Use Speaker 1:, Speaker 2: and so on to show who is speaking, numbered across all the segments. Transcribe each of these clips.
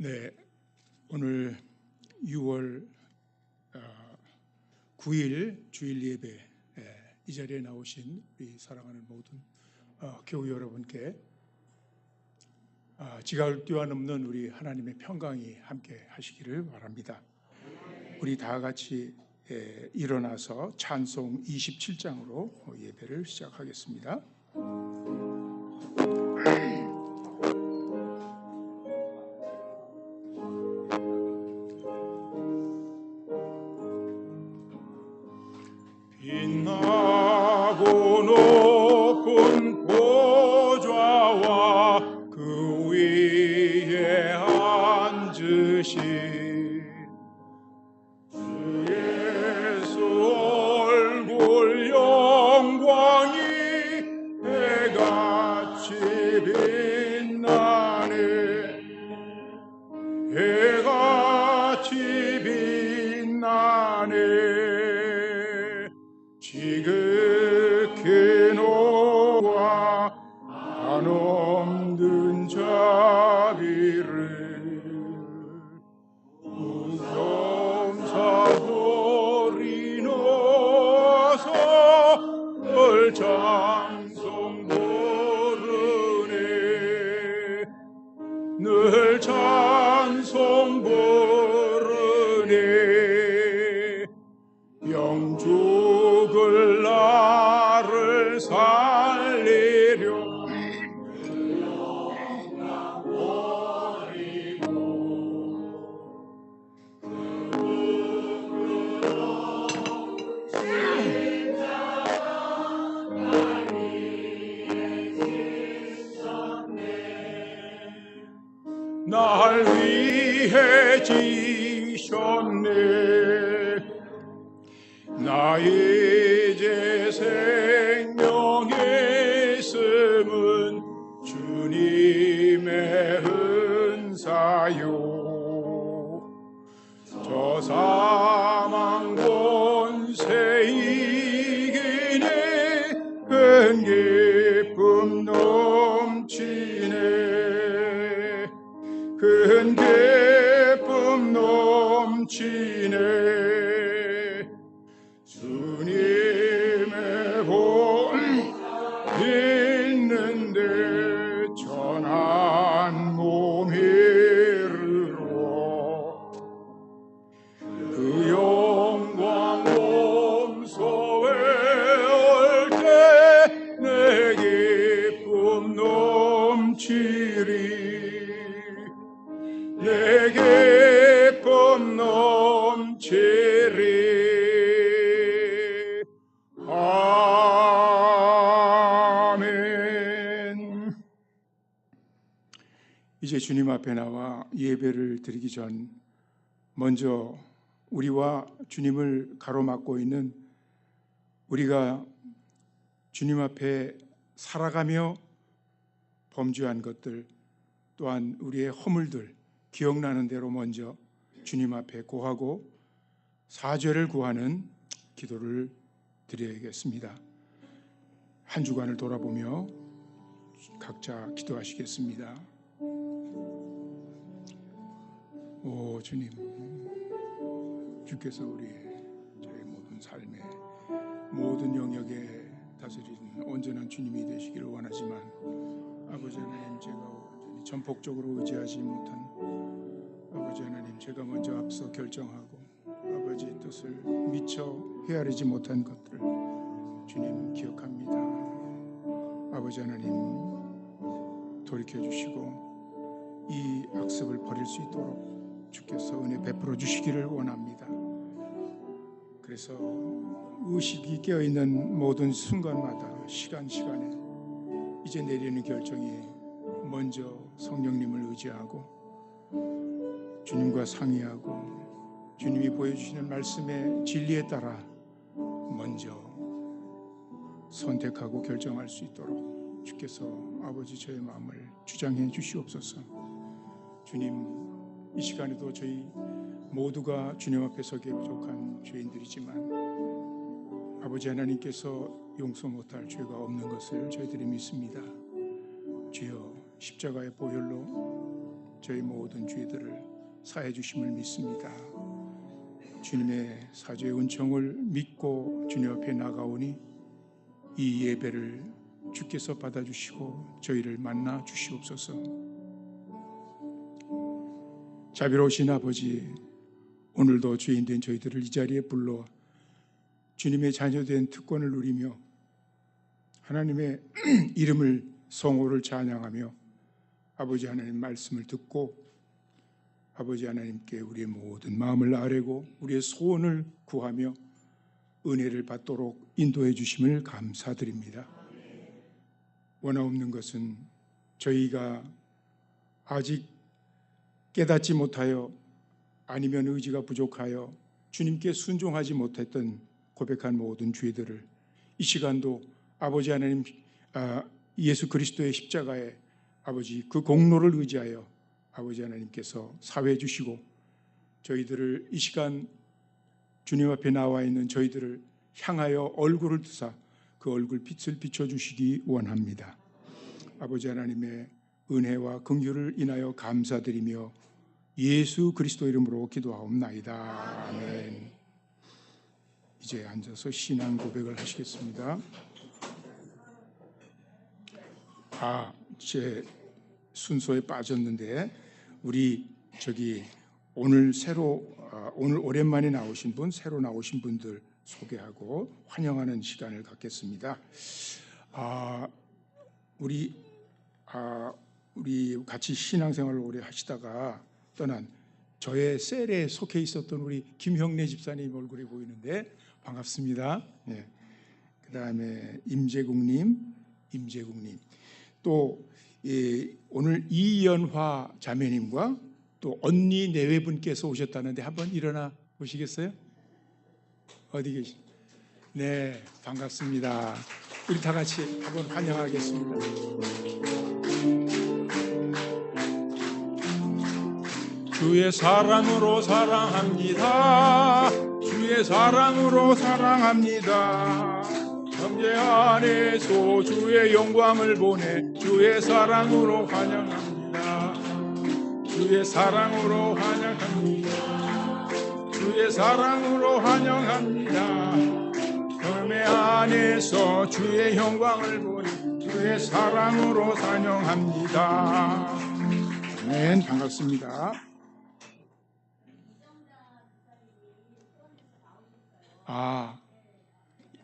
Speaker 1: 네, 오늘 6월 9일 주일 예배 이 자리에 나오신 우리 사랑하는 모든 교우 여러분께 지각을 뛰어넘는 우리 하나님의 평강이 함께 하시기를 바랍니다. 우리 다 같이 일어나서 찬송 27장으로 예배를 시작하겠습니다. 빛나고 높은 보좌와 그 위에 앉으신 주 예수 얼굴 영광이 해같이 빛나네. 해같이 빛나네. 지극히 노와 한없는 자비를 우성사 소리 넣어서 늘 찬송 부르네. 늘 찬송 부르네. 영죽을 나를 살리려 날 위해 지셨네. 나의 이제 생명의 숨은 주님의 은사요. 저 사망 권세 이기네. 큰 기쁨 넘치네. 큰 기쁨 넘치네. 주님의 복 있는데 전한 몸 이르러 그 영광 몸소에 올 때 내 기쁨 넘치리. 내 기쁨 넘치리. 아멘. 이제 주님 앞에 나와 예배를 드리기 전 먼저 우리와 주님을 가로막고 있는 우리가 주님 앞에 살아가며 범죄한 것들 또한 우리의 허물들 기억나는 대로 먼저 주님 앞에 고하고 사죄를 구하는 기도를 드려야겠습니다. 한 주간을 돌아보며 각자 기도하시겠습니다. 오 주님, 주께서 저의 모든 삶의 모든 영역에 다스리는 온전한 주님이 되시기를 원하지만 아버지 하나님, 제가 온전히 전폭적으로 의지하지 못한 아버지 하나님, 제가 먼저 앞서 결정하고 아버지의 뜻을 미처 헤아리지 못한 것들 주님 기억합니다. 아버지 하나님, 돌이켜주시고 이 악습을 버릴 수 있도록 주께서 은혜 베풀어 주시기를 원합니다. 그래서 의식이 깨어있는 모든 순간마다 시간에 이제 내리는 결정이 먼저 성령님을 의지하고 주님과 상의하고 주님이 보여주시는 말씀의 진리에 따라 먼저 선택하고 결정할 수 있도록 주께서 아버지 저의 마음을 주장해 주시옵소서. 주님, 이 시간에도 저희 모두가 주님 앞에 서기에 부족한 죄인들이지만 아버지 하나님께서 용서 못할 죄가 없는 것을 저희들이 믿습니다. 주여, 십자가의 보혈로 저희 모든 죄들을 사해 주심을 믿습니다. 주님의 사죄의 은총을 믿고 주님 앞에 나가오니 이 예배를 주께서 받아주시고 저희를 만나 주시옵소서. 자비로우신 아버지, 오늘도 죄인된 저희들을 이 자리에 불러 주님의 자녀된 특권을 누리며 하나님의 이름을 성호를 찬양하며 아버지 하나님 말씀을 듣고 아버지 하나님께 우리의 모든 마음을 아뢰고 우리의 소원을 구하며 은혜를 받도록 인도해 주심을 감사드립니다. 원하옵는 것은 저희가 아직 깨닫지 못하여 아니면 의지가 부족하여 주님께 순종하지 못했던 고백한 모든 죄들을 이 시간도 아버지 하나님 예수 그리스도의 십자가에 아버지 그 공로를 의지하여 아버지 하나님께서 사회해 주시고 저희들을 이 시간 주님 앞에 나와 있는 저희들을 향하여 얼굴을 드사 그 얼굴 빛을 비춰주시기 원합니다. 아버지 하나님의 은혜와 긍휼을 인하여 감사드리며 예수 그리스도 이름으로 기도하옵나이다. 아멘. 이제 앉아서 신앙 고백을 하시겠습니다. 제 순서에 빠졌는데 우리 오늘 오랜만에 나오신 분, 새로 나오신 분들 소개하고 환영하는 시간을 갖겠습니다. 우리 같이 신앙생활을 오래 하시다가 떠난 저의 셀에 속해 있었던 우리 김형래 집사님 얼굴이 보이는데 반갑습니다. 네. 그다음에 임재국님 또 오늘 이연화 자매님과 또 언니 내외분께서 오셨다는데 한번 일어나 보시겠어요? 어디 계시? 네, 반갑습니다. 우리 다 같이 한번 환영하겠습니다. 주의 사랑으로 사랑합니다. 주의 사랑으로 사랑합니다. 형제 안에서 주의 영광을 보내 주의 사랑으로 환영합니다. 주의 사랑으로 환영합니다. 주의 사랑으로 환영합니다. 형제 안에서 주의 영광을 보내 주의 사랑으로 환영합니다. 아멘. 반갑습니다.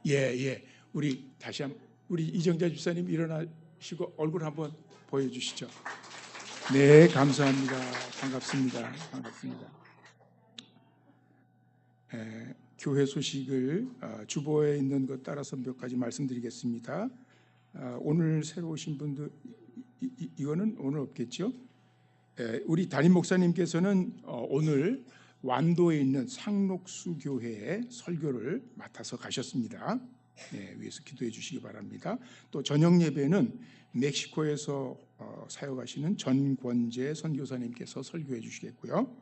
Speaker 1: 예. 우리 다시 한번 우리 이정자 집사님 일어나시고 얼굴 한번 보여주시죠. 네, 감사합니다. 반갑습니다. 교회 소식을 주보에 있는 것 따라서 몇 가지 말씀드리겠습니다. 오늘 새로 오신 분들 이거는 오늘 없겠죠? 우리 담임 목사님께서는 오늘 완도에 있는 상록수 교회에 설교를 맡아서 가셨습니다. 위에서 기도해 주시기 바랍니다. 또 저녁 예배는 멕시코에서 사역하시는 전권재 선교사님께서 설교해 주시겠고요.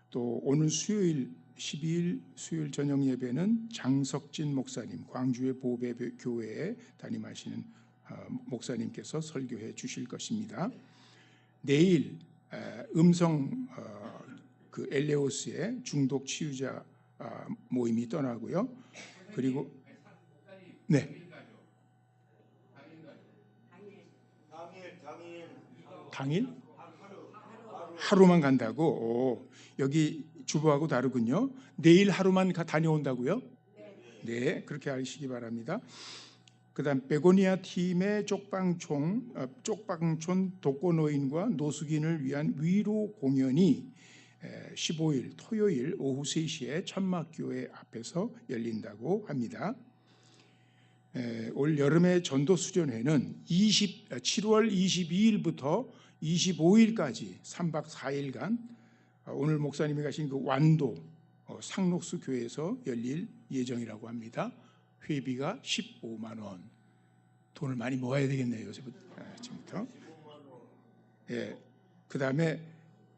Speaker 1: 또 오늘 수요일 12일 수요일 저녁 예배는 장석진 목사님, 광주의 보배교회에 담임하시는 목사님께서 설교해 주실 것입니다. 내일 음성 그 엘레오스의 중독 치유자 모임이 떠나고요. 그리고 당일 하루만 간다고. 여기 주보하고 다르군요. 내일 하루만 다녀온다고요? 네, 그렇게 하시기 바랍니다. 그다음 베고니아 팀의 쪽방촌 독거노인과 노숙인을 위한 위로 공연이 15일 토요일 오후 3시에 천막교회 앞에서 열린다고 합니다. 올 여름의 전도수련회는 7월 22일부터 25일까지 3박 4일간 오늘 목사님이 가신 그 완도 상록수 교회에서 열릴 예정이라고 합니다. 회비가 15만 원. 돈을 많이 모아야 되겠네요. 지금부터. 그다음에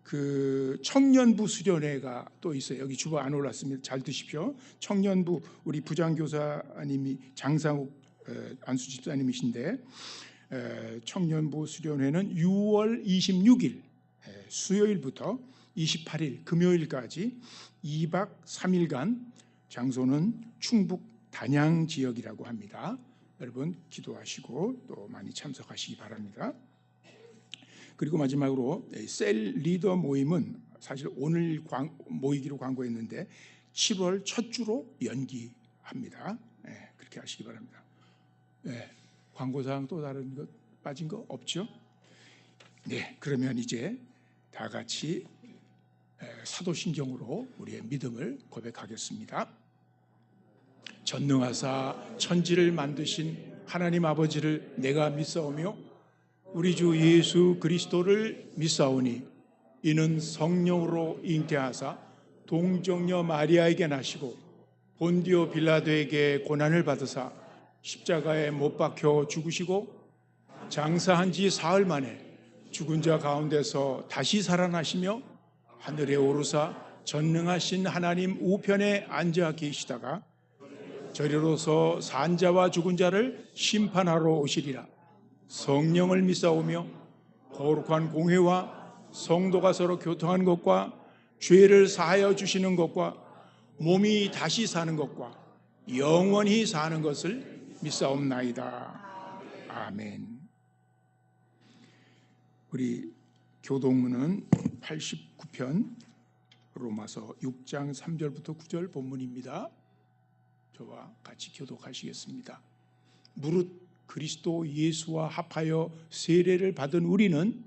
Speaker 1: 그 청년부 수련회가 또 있어요. 여기 주보 안 올랐습니다. 잘 드십시오. 청년부 우리 부장교사님이 장상욱 안수집사님이신데 청년부 수련회는 6월 26일 수요일부터 28일 금요일까지 2박 3일간 장소는 충북 단양 지역이라고 합니다. 여러분 기도하시고 또 많이 참석하시기 바랍니다. 그리고 마지막으로 셀 리더 모임은 사실 오늘 모이기로 광고했는데 7월 첫 주로 연기합니다. 그렇게 하시기 바랍니다. 광고사항 또 다른 것 빠진 거 없죠? 네, 그러면 이제 다 같이 사도신경으로 우리의 믿음을 고백하겠습니다. 전능하사 천지를 만드신 하나님 아버지를 내가 믿사오며 우리 주 예수 그리스도를 믿사오니 이는 성령으로 잉태하사 동정녀 마리아에게 나시고 본디오 빌라도에게 고난을 받으사 십자가에 못 박혀 죽으시고 장사한 지 사흘 만에 죽은 자 가운데서 다시 살아나시며 하늘에 오르사 전능하신 하나님 우편에 앉아 계시다가 저리로서 산자와 죽은 자를 심판하러 오시리라. 성령을 믿사오며 거룩한 공회와 성도가 서로 교통하는 것과 죄를 사하여 주시는 것과 몸이 다시 사는 것과 영원히 사는 것을 믿사옵나이다. 아멘. 우리 교동문은 89편 로마서 6장 3절부터 9절 본문입니다. 저와 같이 교독하시겠습니다. 무릇 그리스도 예수와 합하여 세례를 받은 우리는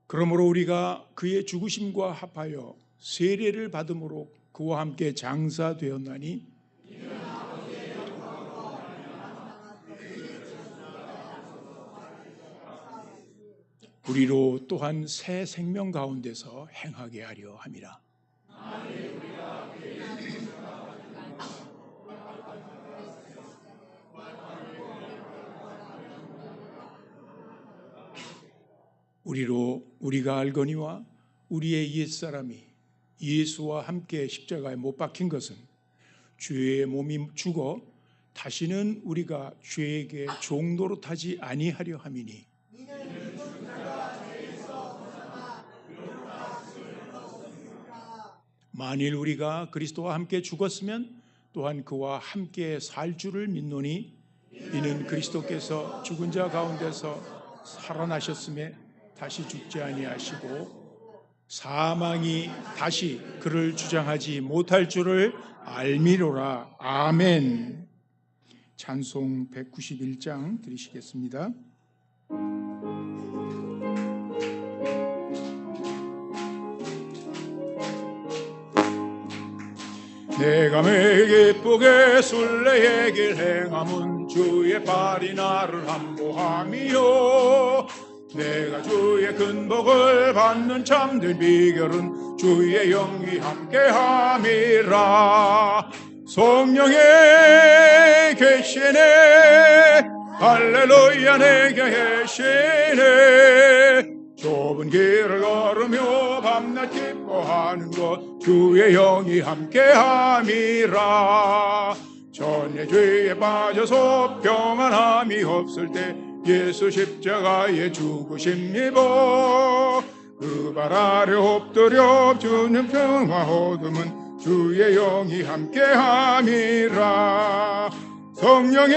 Speaker 1: 그러므로 우리가 그의 죽으심과 합하여 세례를 받음으로 그와 함께 장사되었나니 우리로 또한 새 생명 가운데서 행하게 하려 함이라. 우리로 우리가 알거니와 우리의 옛사람이 예수와 함께 십자가에 못 박힌 것은 죄의 몸이 죽어 다시는 우리가 죄에게 종노릇하지 아니하려 함이니 만일 우리가 그리스도와 함께 죽었으면 또한 그와 함께 살 줄을 믿노니 이는 그리스도께서 죽은 자 가운데서 살아나셨음에 다시 죽지 아니하시고 사망이 다시 그를 주장하지 못할 줄을 알미로라. 아멘. 찬송 191장 드리시겠습니다. 내가 매일 기쁘게 순례의 길 행함은 주의 발이 나를 함보함이요 내가 주의 큰 복을 받는 참된 비결은 주의 영이 함께함이라. 성령에 계시네 할렐루야 내게 계시네 좁은 길을 걸으며 밤낮 기뻐하는 것 주의 영이 함께함이라. 전에 죄에 빠져서 평안함이 없을 때 예수 십자가에 죽으심 입어 그 발 아래 엎드려 주는 평화 얻음은 주의 영이 함께함이라. 성령에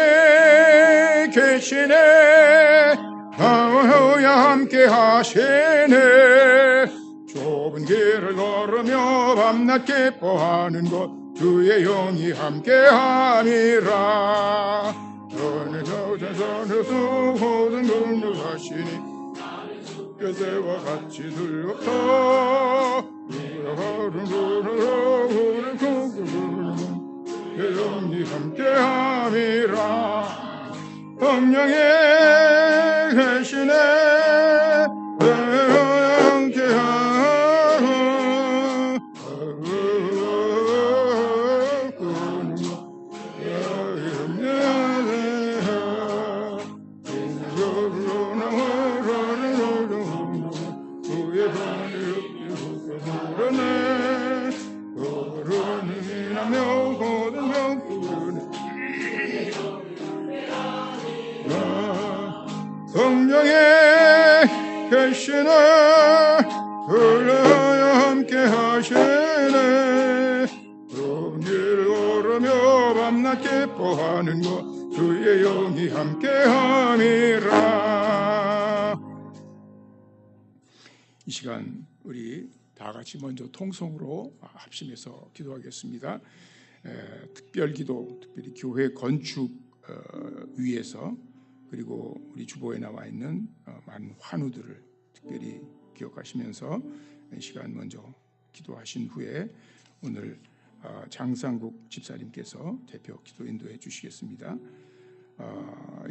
Speaker 1: 계시네 할렐루야 함께 하시네 좁은 길을 걸으며 밤낮 기뻐하는 것 주의 영이 함께 함이라. 전에 저전에서 모든 걸 하시니 그때와 같이 들었다 주의 영이 함께 함이라. 성령에 계시네 계시네 흘러야 함께 하시네 그런 길 걸으며 밤낮 기뻐하는 것 주의 영이 함께함이라. 이 시간 우리 다 같이 먼저 통성으로 합심해서 기도하겠습니다. 특별기도, 특별히 교회 건축 위해서 그리고 우리 주보에 나와 있는 많은 환우들을 특별히 기억하시면서 이 시간 먼저 기도하신 후에 오늘 장상국 집사님께서 대표 기도 인도해 주시겠습니다.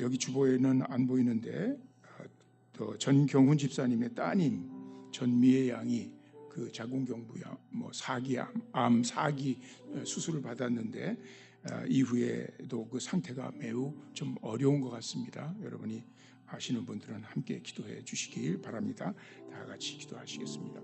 Speaker 1: 여기 주보에는 안 보이는데 또 전경훈 집사님의 따님 전미애 양이 그 자궁경부암, 암 4기 수술을 받았는데 이후에도 그 상태가 매우 좀 어려운 것 같습니다. 여러분이 아시는 분들은 함께 기도해 주시길 바랍니다. 다 같이 기도하시겠습니다.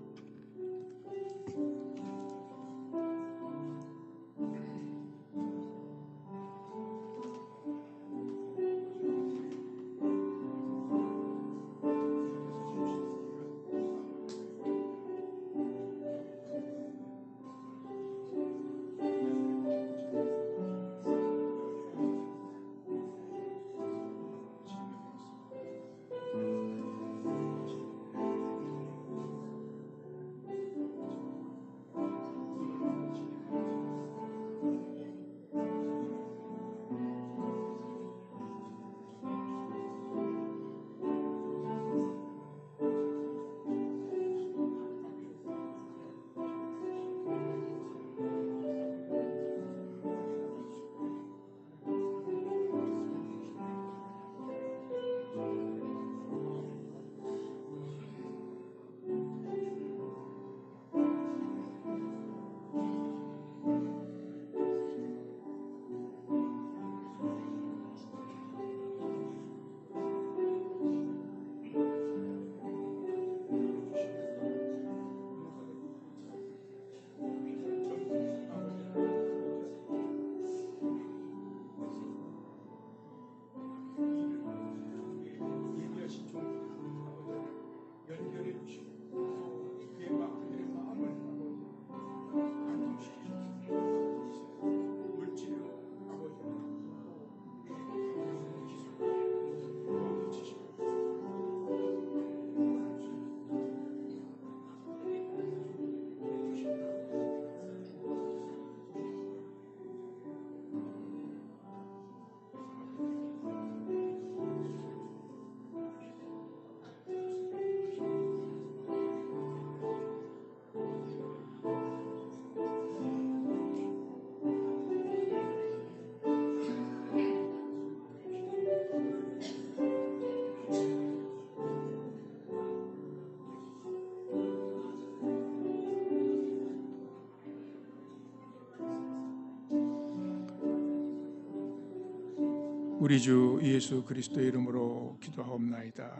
Speaker 1: 우리 주 예수 그리스도의 이름으로 기도하옵나이다.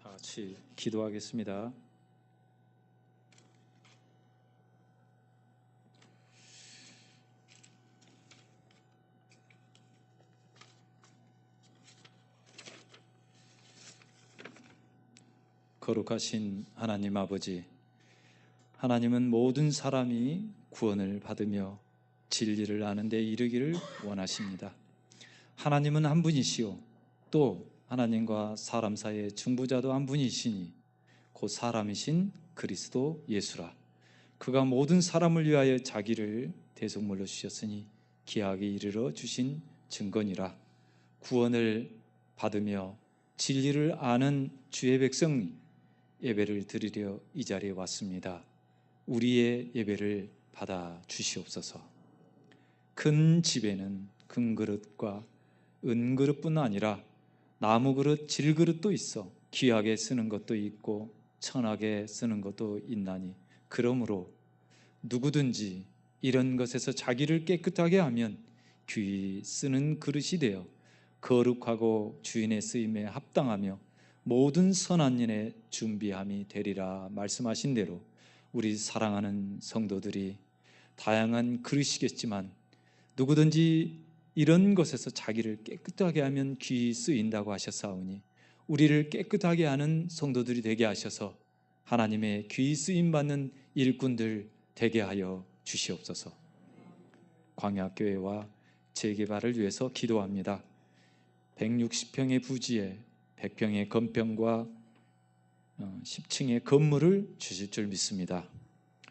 Speaker 2: 다 같이 기도하겠습니다. 거룩하신 하나님 아버지, 하나님은 모든 사람이 구원을 받으며 진리를 아는 데 이르기를 원하십니다. 하나님은 한 분이시오, 또 하나님과 사람 사이의 중보자도 한 분이시니 곧 사람이신 그리스도 예수라. 그가 모든 사람을 위하여 자기를 대속물로 주셨으니 기하게 이르러 주신 증거니라. 구원을 받으며 진리를 아는 주의 백성이 예배를 드리려 이 자리에 왔습니다. 우리의 예배를 받아 주시옵소서. 큰 집에는 금그릇과 은그릇뿐 아니라 나무그릇, 질그릇도 있어 귀하게 쓰는 것도 있고 천하게 쓰는 것도 있나니, 그러므로 누구든지 이런 것에서 자기를 깨끗하게 하면 귀히 쓰는 그릇이 되어 거룩하고 주인의 쓰임에 합당하며 모든 선한 일에 준비함이 되리라 말씀하신 대로 우리 사랑하는 성도들이 다양한 그릇이겠지만 누구든지 이런 것에서 자기를 깨끗하게 하면 귀히 쓰인다고 하셨사오니 우리를 깨끗하게 하는 성도들이 되게 하셔서 하나님의 귀히 쓰임받는 일꾼들 되게 하여 주시옵소서. 광야교회와 재개발을 위해서 기도합니다. 160평의 부지에 100평의 건평과 10층의 건물을 주실 줄 믿습니다.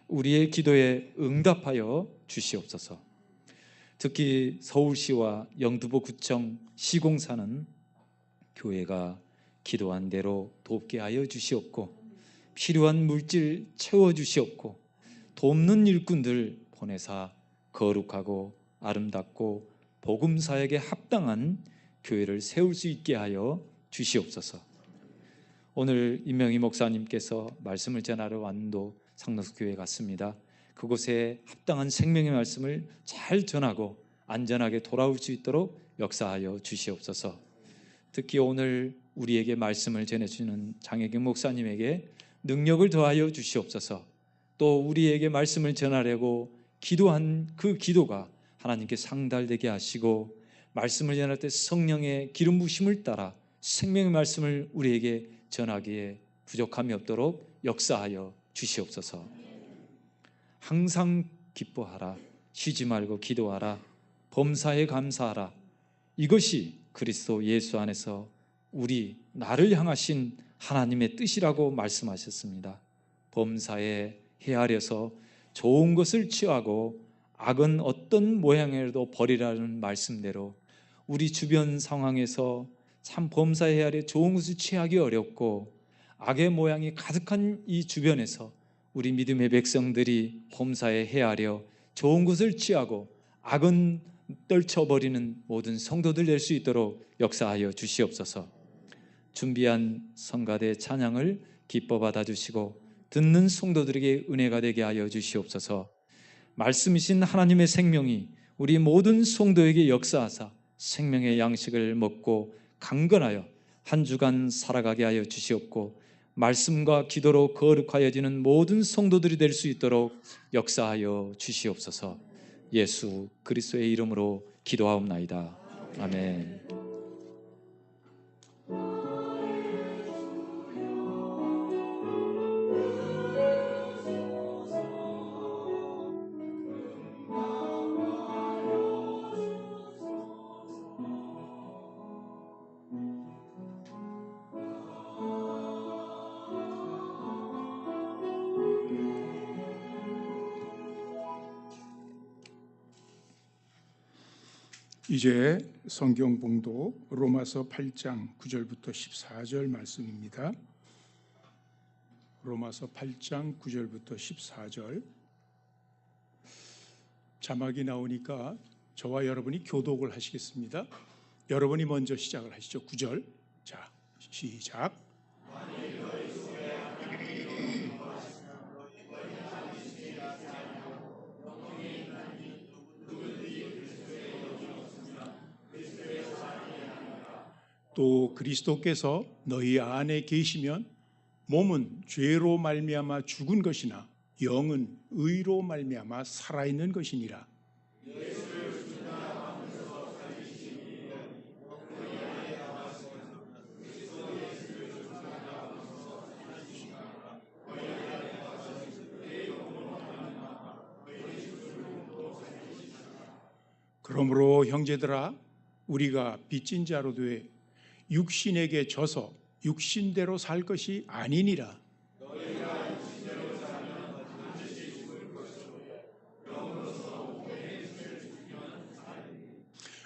Speaker 2: 우리의 기도에 응답하여 주시옵소서. 특히 서울시와 영등포구청 시공사는 교회가 기도한 대로 돕게 하여 주시옵고 필요한 물질 채워주시옵고 돕는 일꾼들 보내사 거룩하고 아름답고 복음사역에 합당한 교회를 세울 수 있게 하여 주시옵소서. 오늘 임명희 목사님께서 말씀을 전하러 완도 상록교회에 갔습니다. 그곳에 합당한 생명의 말씀을 잘 전하고 안전하게 돌아올 수 있도록 역사하여 주시옵소서. 특히 오늘 우리에게 말씀을 전해주는 장혜경 목사님에게 능력을 더하여 주시옵소서. 또 우리에게 말씀을 전하려고 기도한 그 기도가 하나님께 상달되게 하시고 말씀을 전할 때 성령의 기름 부심을 따라 생명의 말씀을 우리에게 전하기에 부족함이 없도록 역사하여 주시옵소서. 항상 기뻐하라, 쉬지 말고 기도하라, 범사에 감사하라. 이것이 그리스도 예수 안에서 나를 향하신 하나님의 뜻이라고 말씀하셨습니다. 범사에 헤아려서 좋은 것을 취하고 악은 어떤 모양이라도 버리라는 말씀대로 우리 주변 상황에서 참 범사에 헤아려 좋은 것을 취하기 어렵고 악의 모양이 가득한 이 주변에서 우리 믿음의 백성들이 범사에 헤아려 좋은 것을 취하고 악은 떨쳐버리는 모든 성도들 될 수 있도록 역사하여 주시옵소서. 준비한 성가대 찬양을 기뻐 받아주시고 듣는 성도들에게 은혜가 되게 하여 주시옵소서. 말씀이신 하나님의 생명이 우리 모든 성도에게 역사하사 생명의 양식을 먹고 강건하여 한 주간 살아가게 하여 주시옵고 말씀과 기도로 거룩하여지는 모든 성도들이 될 수 있도록 역사하여 주시옵소서. 예수 그리스도의 이름으로 기도하옵나이다. 아멘.
Speaker 1: 이제 성경 봉독 로마서 8장 9절부터 14절 말씀입니다. 로마서 8장 9절부터 14절. 자막이 나오니까 저와 여러분이 교독을 하시겠습니다. 여러분이 먼저 시작을 하시죠. 9절. 자, 시작. 또 그리스도께서 너희 안에 계시면 몸은 죄로 말미암아 죽은 것이나 영은 의로 말미암아 살아있는 것이니라. 그러므로 형제들아 우리가 빚진 자로 돼 육신에게 져서 육신대로 살 것이 아니니라.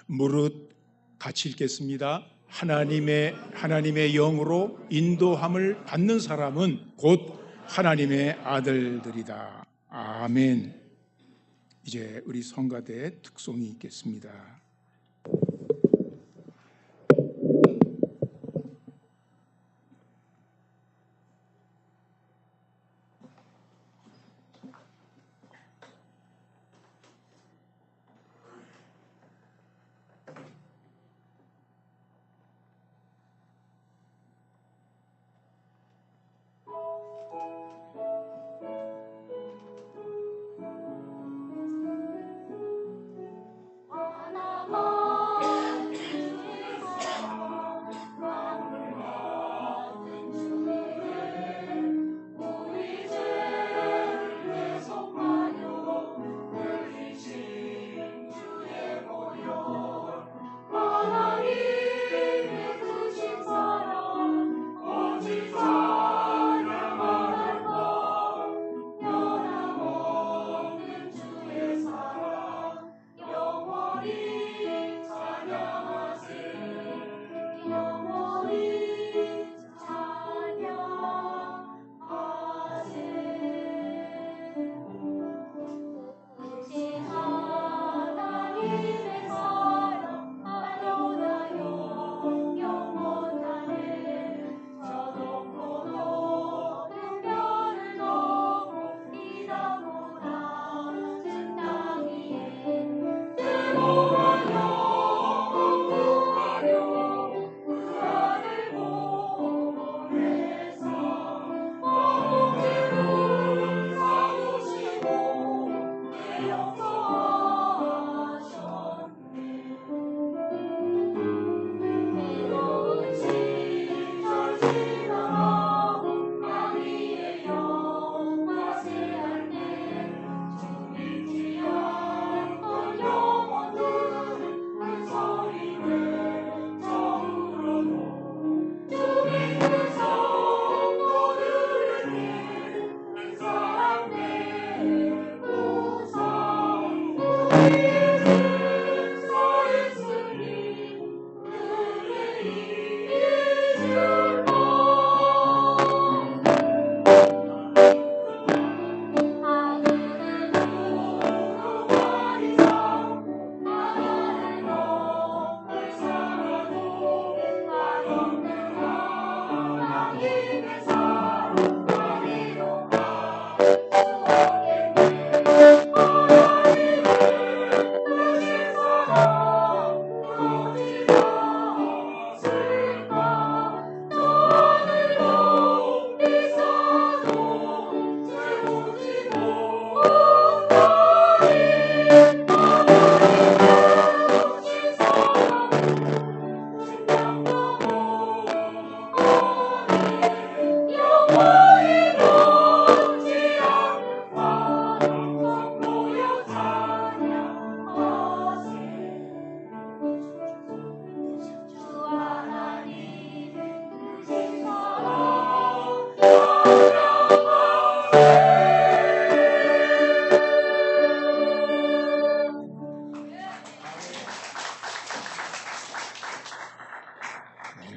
Speaker 1: 무릇 같이 읽겠습니다. 하나님의 영으로 인도함을 받는 사람은 곧 하나님의 아들들이다. 아멘. 이제 우리 성가대의 특송이 있겠습니다.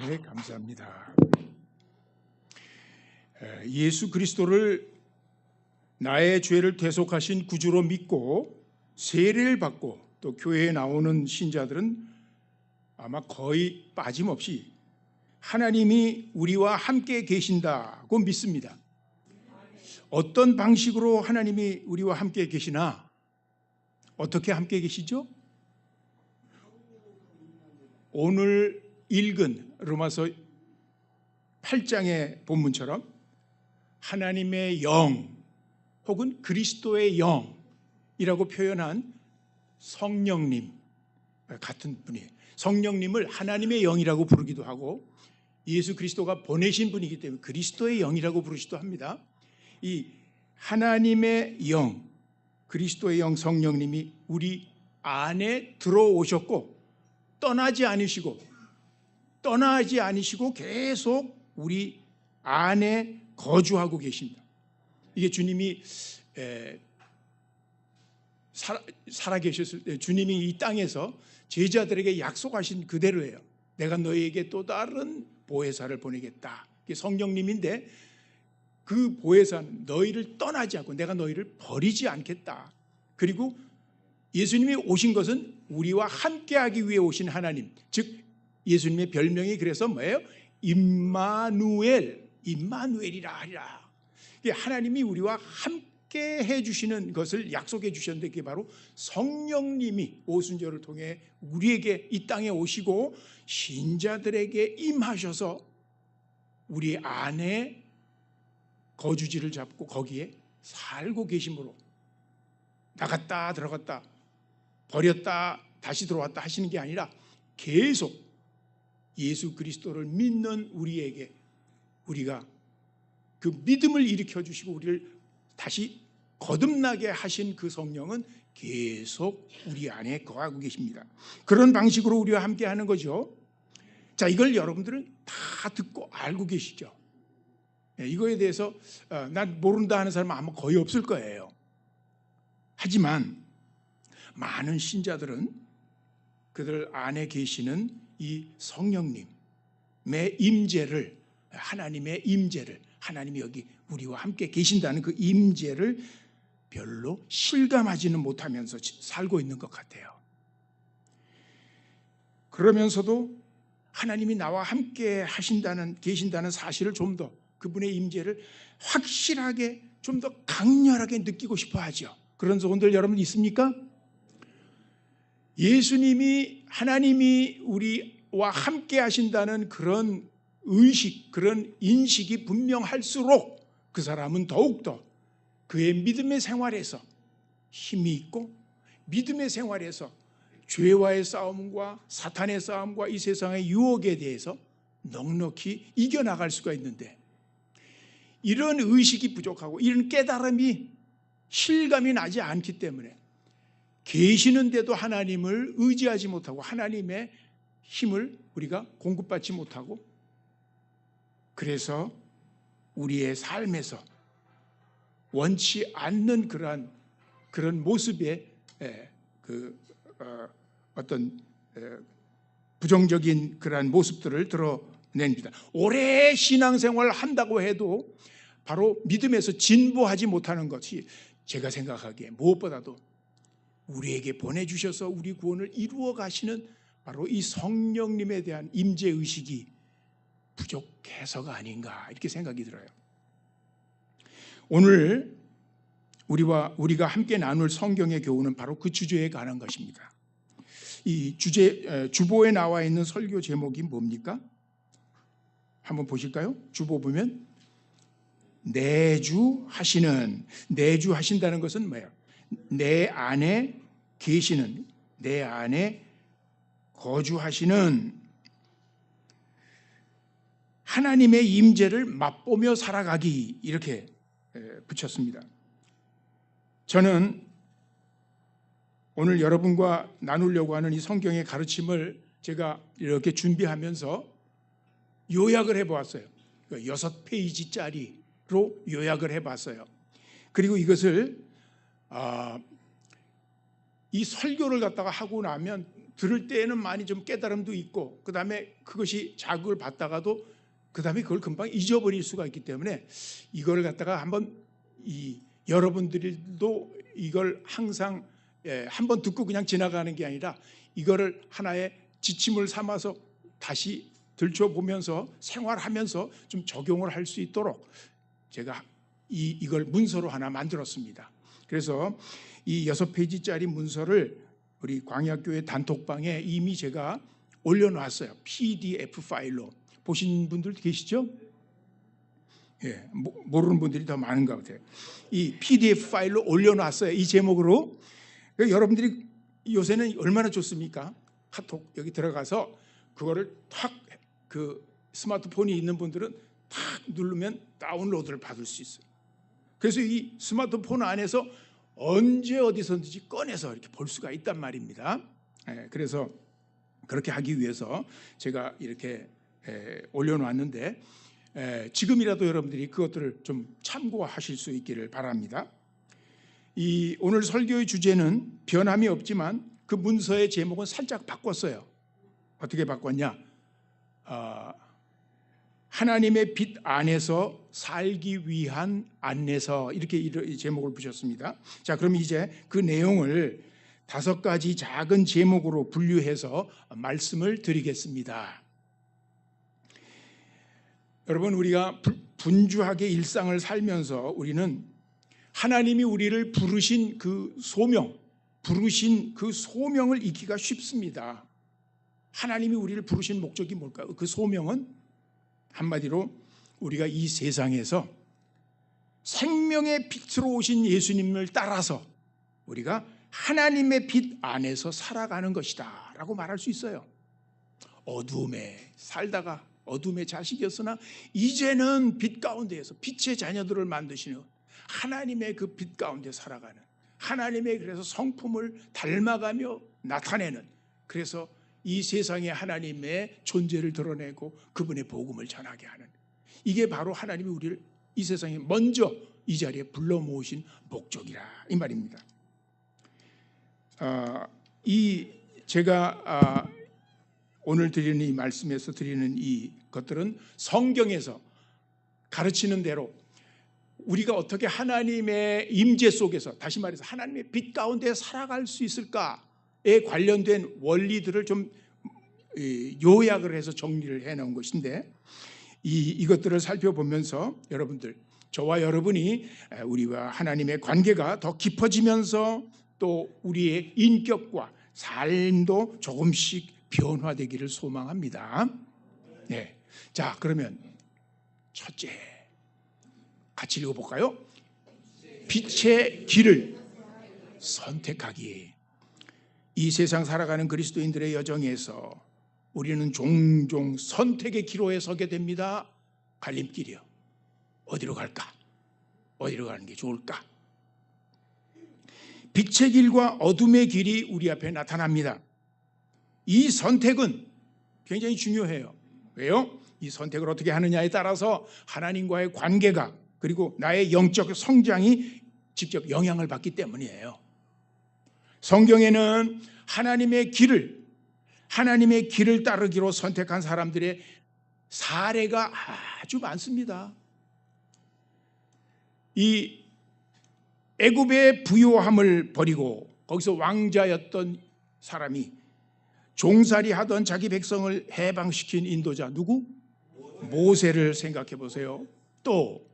Speaker 1: 네, 감사합니다. 예수 그리스도를 나의 죄를 대속하신 구주로 믿고 세례를 받고 또 교회에 나오는 신자들은 아마 거의 빠짐없이 하나님이 우리와 함께 계신다고 믿습니다. 어떤 방식으로 하나님이 우리와 함께 계시나? 어떻게 함께 계시죠? 오늘 읽은 로마서 8장의 본문처럼 하나님의 영 혹은 그리스도의 영이라고 표현한 성령님 같은 분이에요. 성령님을 하나님의 영이라고 부르기도 하고 예수 그리스도가 보내신 분이기 때문에 그리스도의 영이라고 부르기도 합니다. 이 하나님의 영, 그리스도의 영 성령님이 우리 안에 들어오셨고 떠나지 않으시고 계속 우리 안에 거주하고 계십니다. 이게 주님이 살아계셨을 때 주님이 이 땅에서 제자들에게 약속하신 그대로예요. 내가 너희에게 또 다른 보혜사를 보내겠다. 이게 성령님인데 그 보혜사는 너희를 떠나지 않고 내가 너희를 버리지 않겠다. 그리고 예수님이 오신 것은 우리와 함께하기 위해 오신 하나님, 즉 예수님의 별명이 그래서 뭐예요? 임마누엘이라 하리라. 하나님이 우리와 함께 해주시는 것을 약속해 주셨는데 그게 바로 성령님이 오순절을 통해 우리에게 이 땅에 오시고 신자들에게 임하셔서 우리 안에 거주지를 잡고 거기에 살고 계심으로 나갔다 들어갔다 버렸다 다시 들어왔다 하시는 게 아니라 계속 예수 그리스도를 믿는 우리에게 우리가 그 믿음을 일으켜 주시고 우리를 다시 거듭나게 하신 그 성령은 계속 우리 안에 거하고 계십니다. 그런 방식으로 우리와 함께 하는 거죠. 자, 이걸 여러분들은 다 듣고 알고 계시죠. 이거에 대해서 난 모른다 하는 사람은 아마 거의 없을 거예요. 하지만 많은 신자들은 그들 안에 계시는 이 성령님의 임재를 하나님의 임재를 하나님이 여기 우리와 함께 계신다는 그 임재를 별로 실감하지는 못하면서 살고 있는 것 같아요. 그러면서도 하나님이 나와 함께 계신다는 사실을 좀 더 그분의 임재를 확실하게 좀 더 강렬하게 느끼고 싶어 하죠. 그런 소원들 여러분 있습니까? 예수님이 하나님이 우리와 함께 하신다는 그런 의식, 그런 인식이 분명할수록 그 사람은 더욱더 그의 믿음의 생활에서 힘이 있고 믿음의 생활에서 죄와의 싸움과 사탄의 싸움과 이 세상의 유혹에 대해서 넉넉히 이겨나갈 수가 있는데 이런 의식이 부족하고 이런 깨달음이 실감이 나지 않기 때문에 계시는데도 하나님을 의지하지 못하고 하나님의 힘을 우리가 공급받지 못하고 그래서 우리의 삶에서 원치 않는 그런 모습의 어떤 부정적인 그러한 모습들을 드러냅니다. 오래 신앙생활을 한다고 해도 바로 믿음에서 진보하지 못하는 것이 제가 생각하기에 무엇보다도 우리에게 보내주셔서 우리 구원을 이루어 가시는 바로 이 성령님에 대한 임재의식이 부족해서가 아닌가 이렇게 생각이 들어요. 오늘 우리가 함께 나눌 성경의 교훈은 바로 그 주제에 관한 것입니다. 이 주보에 나와 있는 설교 제목이 뭡니까? 한번 보실까요? 주보 보면 내주하신다는 것은 뭐예요? 내 안에 계시는, 내 안에 거주하시는 하나님의 임재를 맛보며 살아가기 이렇게 붙였습니다. 저는 오늘 여러분과 나누려고 하는 이 성경의 가르침을 제가 이렇게 준비하면서 요약을 해보았어요. 6페이지짜리로 요약을 해봤어요. 그리고 이것을 이 설교를 갖다가 하고 나면 들을 때에는 많이 좀 깨달음도 있고, 그 다음에 그것이 자극을 받다가도 그 다음에 그걸 금방 잊어버릴 수가 있기 때문에 이걸 갖다가 한번 여러분들도 이걸 항상 한번 듣고 그냥 지나가는 게 아니라 이거를 하나의 지침을 삼아서 다시 들춰보면서 생활하면서 좀 적용을 할 수 있도록 제가 이걸 문서로 하나 만들었습니다. 그래서 이 6페이지짜리 문서를 우리 광야교회 단톡방에 이미 제가 올려놨어요. PDF 파일로. 보신 분들도 계시죠? 예, 모르는 분들이 더 많은 것 같아요. 이 PDF 파일로 올려놨어요. 이 제목으로. 여러분들이 요새는 얼마나 좋습니까? 카톡 여기 들어가서 그거를 탁 그 스마트폰이 있는 분들은 탁 누르면 다운로드를 받을 수 있어요. 그래서 이 스마트폰 안에서 언제 어디서든지 꺼내서 이렇게 볼 수가 있단 말입니다. 그래서 그렇게 하기 위해서 제가 이렇게 올려놨는데 지금이라도 여러분들이 그것들을 좀 참고하실 수 있기를 바랍니다. 이 오늘 설교의 주제는 변함이 없지만 그 문서의 제목은 살짝 바꿨어요. 어떻게 바꿨냐? 하나님의 빛 안에서 살기 위한 안내서, 이렇게 제목을 붙였습니다. 자, 그럼 이제 그 내용을 5가지 작은 제목으로 분류해서 말씀을 드리겠습니다. 여러분, 우리가 분주하게 일상을 살면서 우리는 하나님이 우리를 부르신 그 소명을 잊기가 쉽습니다. 하나님이 우리를 부르신 목적이 뭘까요? 그 소명은 한마디로 우리가 이 세상에서 생명의 빛으로 오신 예수님을 따라서 우리가 하나님의 빛 안에서 살아가는 것이다 라고 말할 수 있어요. 어두움에 살다가 어둠의 자식이었으나 이제는 빛 가운데에서 빛의 자녀들을 만드시는 하나님의 그 빛 가운데 살아가는, 하나님의 그래서 성품을 닮아가며 나타내는, 그래서 이 세상에 하나님의 존재를 드러내고 그분의 복음을 전하게 하는, 이게 바로 하나님이 우리를 이 세상에 먼저 이 자리에 불러 모으신 목적이라 이 말입니다. 제가 오늘 드리는 이 말씀에서 드리는 이 것들은 성경에서 가르치는 대로 우리가 어떻게 하나님의 임재 속에서, 다시 말해서 하나님의 빛 가운데 살아갈 수 있을까에 관련된 원리들을 좀 요약을 해서 정리를 해놓은 것인데, 이것들을 살펴보면서 여러분들, 저와 여러분이 우리와 하나님의 관계가 더 깊어지면서 또 우리의 인격과 삶도 조금씩 변화되기를 소망합니다. 네. 자, 그러면 첫째, 같이 읽어볼까요? 빛의 길을 선택하기. 이 세상 살아가는 그리스도인들의 여정에서 우리는 종종 선택의 기로에 서게 됩니다. 갈림길이요. 어디로 갈까? 어디로 가는 게 좋을까? 빛의 길과 어둠의 길이 우리 앞에 나타납니다. 이 선택은 굉장히 중요해요. 왜요? 이 선택을 어떻게 하느냐에 따라서 하나님과의 관계가, 그리고 나의 영적 성장이 직접 영향을 받기 때문이에요. 성경에는 하나님의 길을 따르기로 선택한 사람들의 사례가 아주 많습니다. 이 애굽의 부요함을 버리고 거기서 왕자였던 사람이 종살이 하던 자기 백성을 해방시킨 인도자 누구? 모세를 생각해 보세요. 또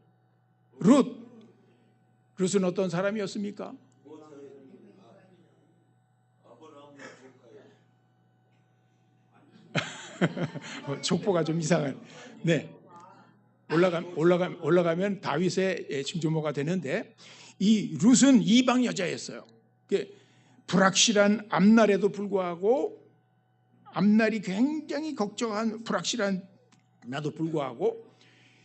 Speaker 1: 룻은 어떤 사람이었습니까? 족보가 좀 이상한. 네, 올라가면 다윗의 증조모가 되는데, 이 룻은 이방 여자였어요. 불확실한 앞날에도 불구하고, 앞날이 굉장히 걱정한 불확실한에도 불구하고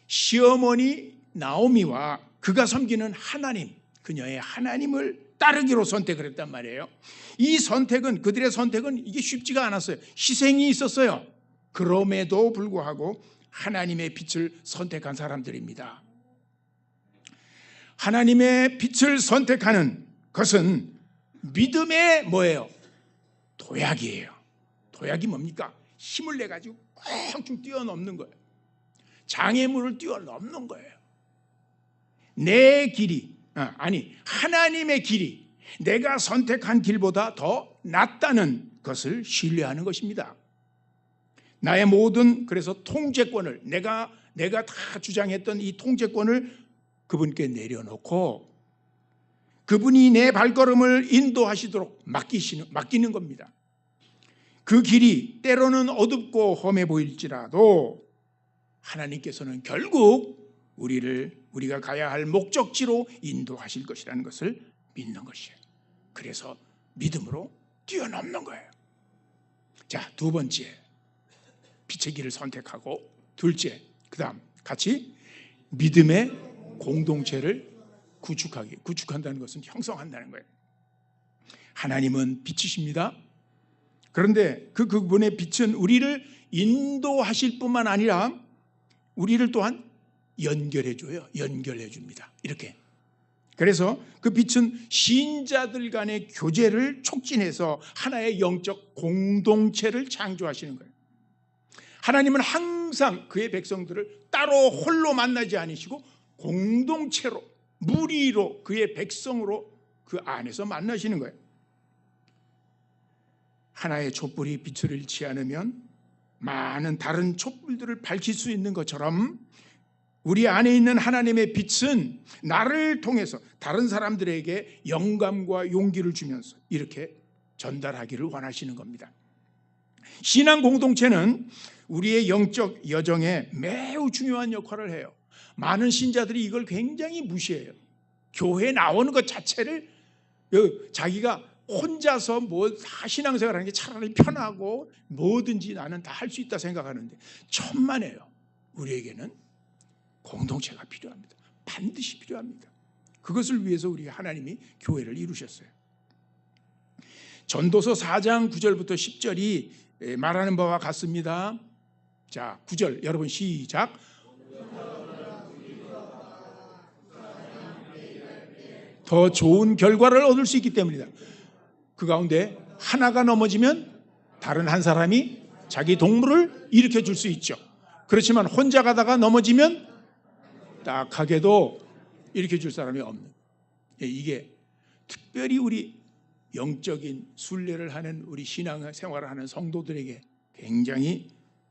Speaker 1: 시어머니 나오미와 그가 섬기는 하나님, 그녀의 하나님을 따르기로 선택을 했단 말이에요. 이 선택은, 그들의 선택은 이게 쉽지가 않았어요. 희생이 있었어요. 그럼에도 불구하고 하나님의 빛을 선택한 사람들입니다. 하나님의 빛을 선택하는 것은 믿음의 뭐예요? 도약이에요. 도약이 뭡니까? 힘을 내 가지고 꾹 뛰어넘는 거예요. 장애물을 뛰어넘는 거예요. 내 길이, 하나님의 길이 내가 선택한 길보다 더 낫다는 것을 신뢰하는 것입니다. 나의 모든 그래서 통제권을 내가 다 주장했던 이 통제권을 그분께 내려놓고 그분이 내 발걸음을 인도하시도록 맡기는 겁니다. 그 길이 때로는 어둡고 험해 보일지라도 하나님께서는 결국 우리가 가야 할 목적지로 인도하실 것이라는 것을 믿는 것이에요. 그래서 믿음으로 뛰어넘는 거예요. 자, 두 번째, 빛의 길을 선택하고, 둘째, 그 다음 같이 믿음의 공동체를 구축한다는 것은 형성한다는 거예요. 하나님은 빛이십니다. 그런데 그분의 빛은 우리를 인도하실 뿐만 아니라 우리를 또한 연결해 줍니다. 이렇게. 그래서 그 빛은 신자들 간의 교제를 촉진해서 하나의 영적 공동체를 창조하시는 거예요. 하나님은 항상 그의 백성들을 따로 홀로 만나지 않으시고 공동체로, 무리로, 그의 백성으로 그 안에서 만나시는 거예요. 하나의 촛불이 빛을 잃지 않으면 많은 다른 촛불들을 밝힐 수 있는 것처럼 우리 안에 있는 하나님의 빛은 나를 통해서 다른 사람들에게 영감과 용기를 주면서 이렇게 전달하기를 원하시는 겁니다. 신앙 공동체는 우리의 영적 여정에 매우 중요한 역할을 해요. 많은 신자들이 이걸 굉장히 무시해요. 교회에 나오는 것 자체를 자기가 혼자서 다 신앙생활 하는 게 차라리 편하고 뭐든지 나는 다 할 수 있다 생각하는데 천만에요. 우리에게는 공동체가 필요합니다. 반드시 필요합니다. 그것을 위해서 우리 하나님이 교회를 이루셨어요. 전도서 4장 9절부터 10절이 말하는 바와 같습니다. 자, 9절 여러분 시작. 더 좋은 결과를 얻을 수 있기 때문이다. 그 가운데 하나가 넘어지면 다른 한 사람이 자기 동물을 일으켜 줄 수 있죠. 그렇지만 혼자 가다가 넘어지면 딱하게도 일으켜 줄 사람이 없는, 이게 특별히 우리 영적인 순례를 하는 우리 신앙생활을 하는 성도들에게 굉장히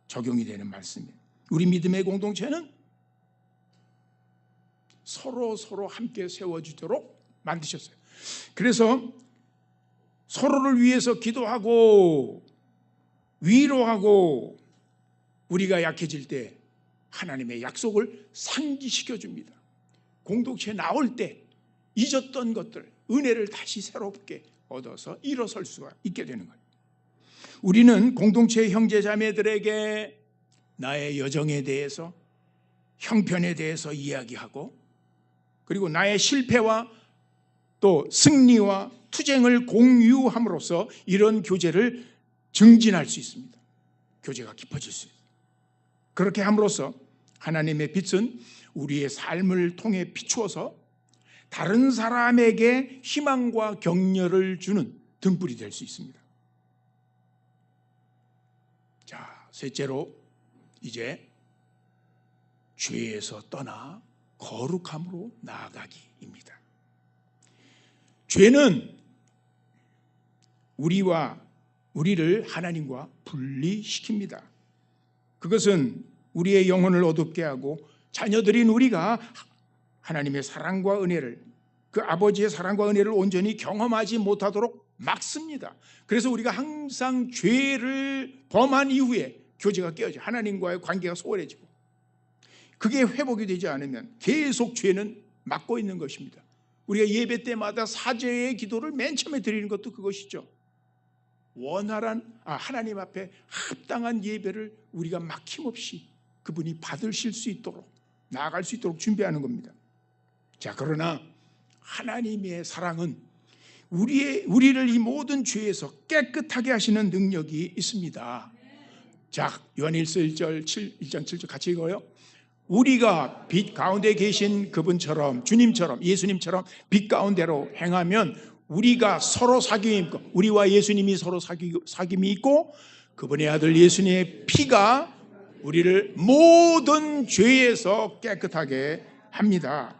Speaker 1: 적용이 되는 말씀이에요. 우리 믿음의 공동체는 서로 함께 세워주도록 만드셨어요. 그래서 서로를 위해서 기도하고 위로하고 우리가 약해질 때 하나님의 약속을 상기시켜 줍니다. 공동체에 나올 때 잊었던 것들, 은혜를 다시 새롭게 얻어서 일어설 수가 있게 되는 거예요. 우리는 공동체의 형제자매들에게 나의 여정에 대해서, 형편에 대해서 이야기하고, 그리고 나의 실패와 또 승리와 투쟁을 공유함으로써 이런 교제를 증진할 수 있습니다. 교제가 깊어질 수 있습니다. 그렇게 함으로써 하나님의 빛은 우리의 삶을 통해 비추어서 다른 사람에게 희망과 격려를 주는 등불이 될 수 있습니다. 자, 셋째로 이제 죄에서 떠나 거룩함으로 나아가기입니다. 죄는 우리를 하나님과 분리시킵니다. 그것은 우리의 영혼을 어둡게 하고 자녀들인 우리가 하나님의 사랑과 은혜를, 그 아버지의 사랑과 은혜를 온전히 경험하지 못하도록 막습니다. 그래서 우리가 항상 죄를 범한 이후에 교제가 깨어져 하나님과의 관계가 소홀해지고, 그게 회복이 되지 않으면 계속 죄는 막고 있는 것입니다. 우리가 예배 때마다 사죄의 기도를 맨 처음에 드리는 것도 그것이죠. 원활한 하나님 앞에 합당한 예배를 우리가 막힘없이 그분이 받으실 수 있도록, 나아갈 수 있도록 준비하는 겁니다. 자, 그러나 하나님의 사랑은 우리를 이 모든 죄에서 깨끗하게 하시는 능력이 있습니다. 자, 요한일서 1장 7절 같이 읽어요. 우리가 빛 가운데 계신 그분처럼, 주님처럼, 예수님처럼 빛 가운데로 행하면 우리가 서로 사귐이 있고, 우리와 예수님이 서로 사귐이 있고, 그분의 아들 예수님의 피가 우리를 모든 죄에서 깨끗하게 합니다.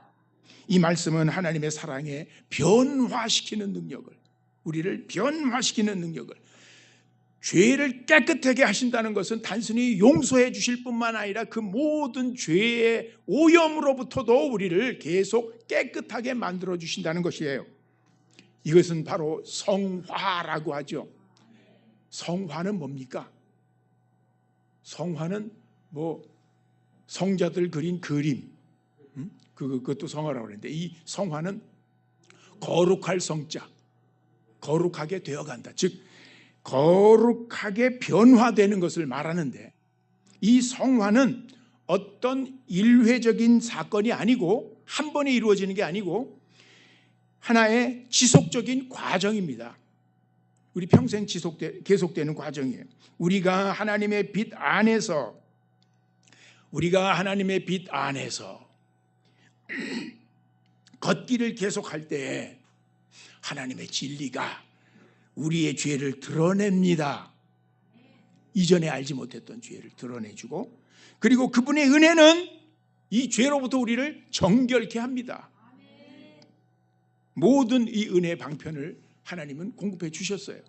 Speaker 1: 이 말씀은 하나님의 사랑에 변화시키는 능력을, 우리를 변화시키는 능력을, 죄를 깨끗하게 하신다는 것은 단순히 용서해 주실 뿐만 아니라 그 모든 죄의 오염으로부터도 우리를 계속 깨끗하게 만들어 주신다는 것이에요. 이것은 바로 성화라고 하죠. 성화는 뭡니까? 성화는 성자들 그린 그림, 그것도 성화라고 하는데, 이 성화는 거룩할 성자, 거룩하게 되어간다, 즉 거룩하게 변화되는 것을 말하는데, 이 성화는 어떤 일회적인 사건이 아니고 한 번에 이루어지는 게 아니고 하나의 지속적인 과정입니다. 우리 평생 계속되는 과정이에요. 우리가 하나님의 빛 안에서 걷기를 계속할 때 하나님의 진리가 우리의 죄를 드러냅니다. 이전에 알지 못했던 죄를 드러내주고, 그리고 그분의 은혜는 이 죄로부터 우리를 정결케 합니다. 모든 이 은혜의 방편을 하나님은 공급해 주셨어요.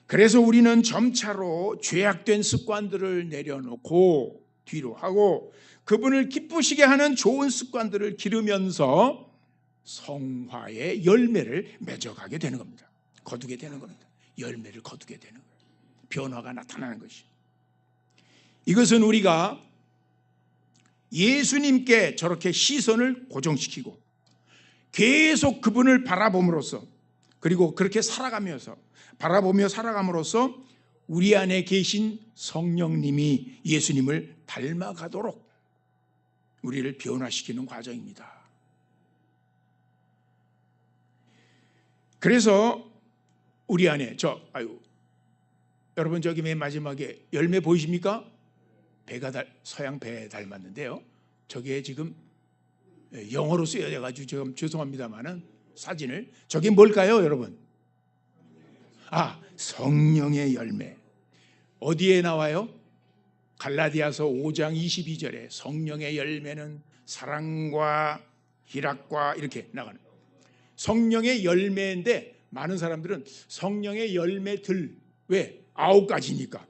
Speaker 1: 그래서 우리는 점차로 죄악된 습관들을 내려놓고 뒤로 하고 그분을 기쁘시게 하는 좋은 습관들을 기르면서 성화의 열매를 맺어가게 되는 겁니다. 거두게 되는 겁니다. 열매를 거두게 되는 거예요. 변화가 나타나는 것이. 이것은 우리가 예수님께 저렇게 시선을 고정시키고 계속 그분을 바라봄으로써, 그리고 그렇게 살아가면서 바라보며 살아감으로써 우리 안에 계신 성령님이 예수님을 닮아가도록 우리를 변화시키는 과정입니다. 그래서 우리 안에 여러분 저기 맨 마지막에 열매 보이십니까? 서양 배 닮았는데요. 저게 지금 영어로 쓰여져가지고 지금 죄송합니다만은 사진을, 저게 뭘까요, 여러분? 성령의 열매. 어디에 나와요? 갈라디아서 5장 22절에 성령의 열매는 사랑과 희락과 이렇게 나가는 성령의 열매인데, 많은 사람들은 성령의 열매들, 왜? 9가지니까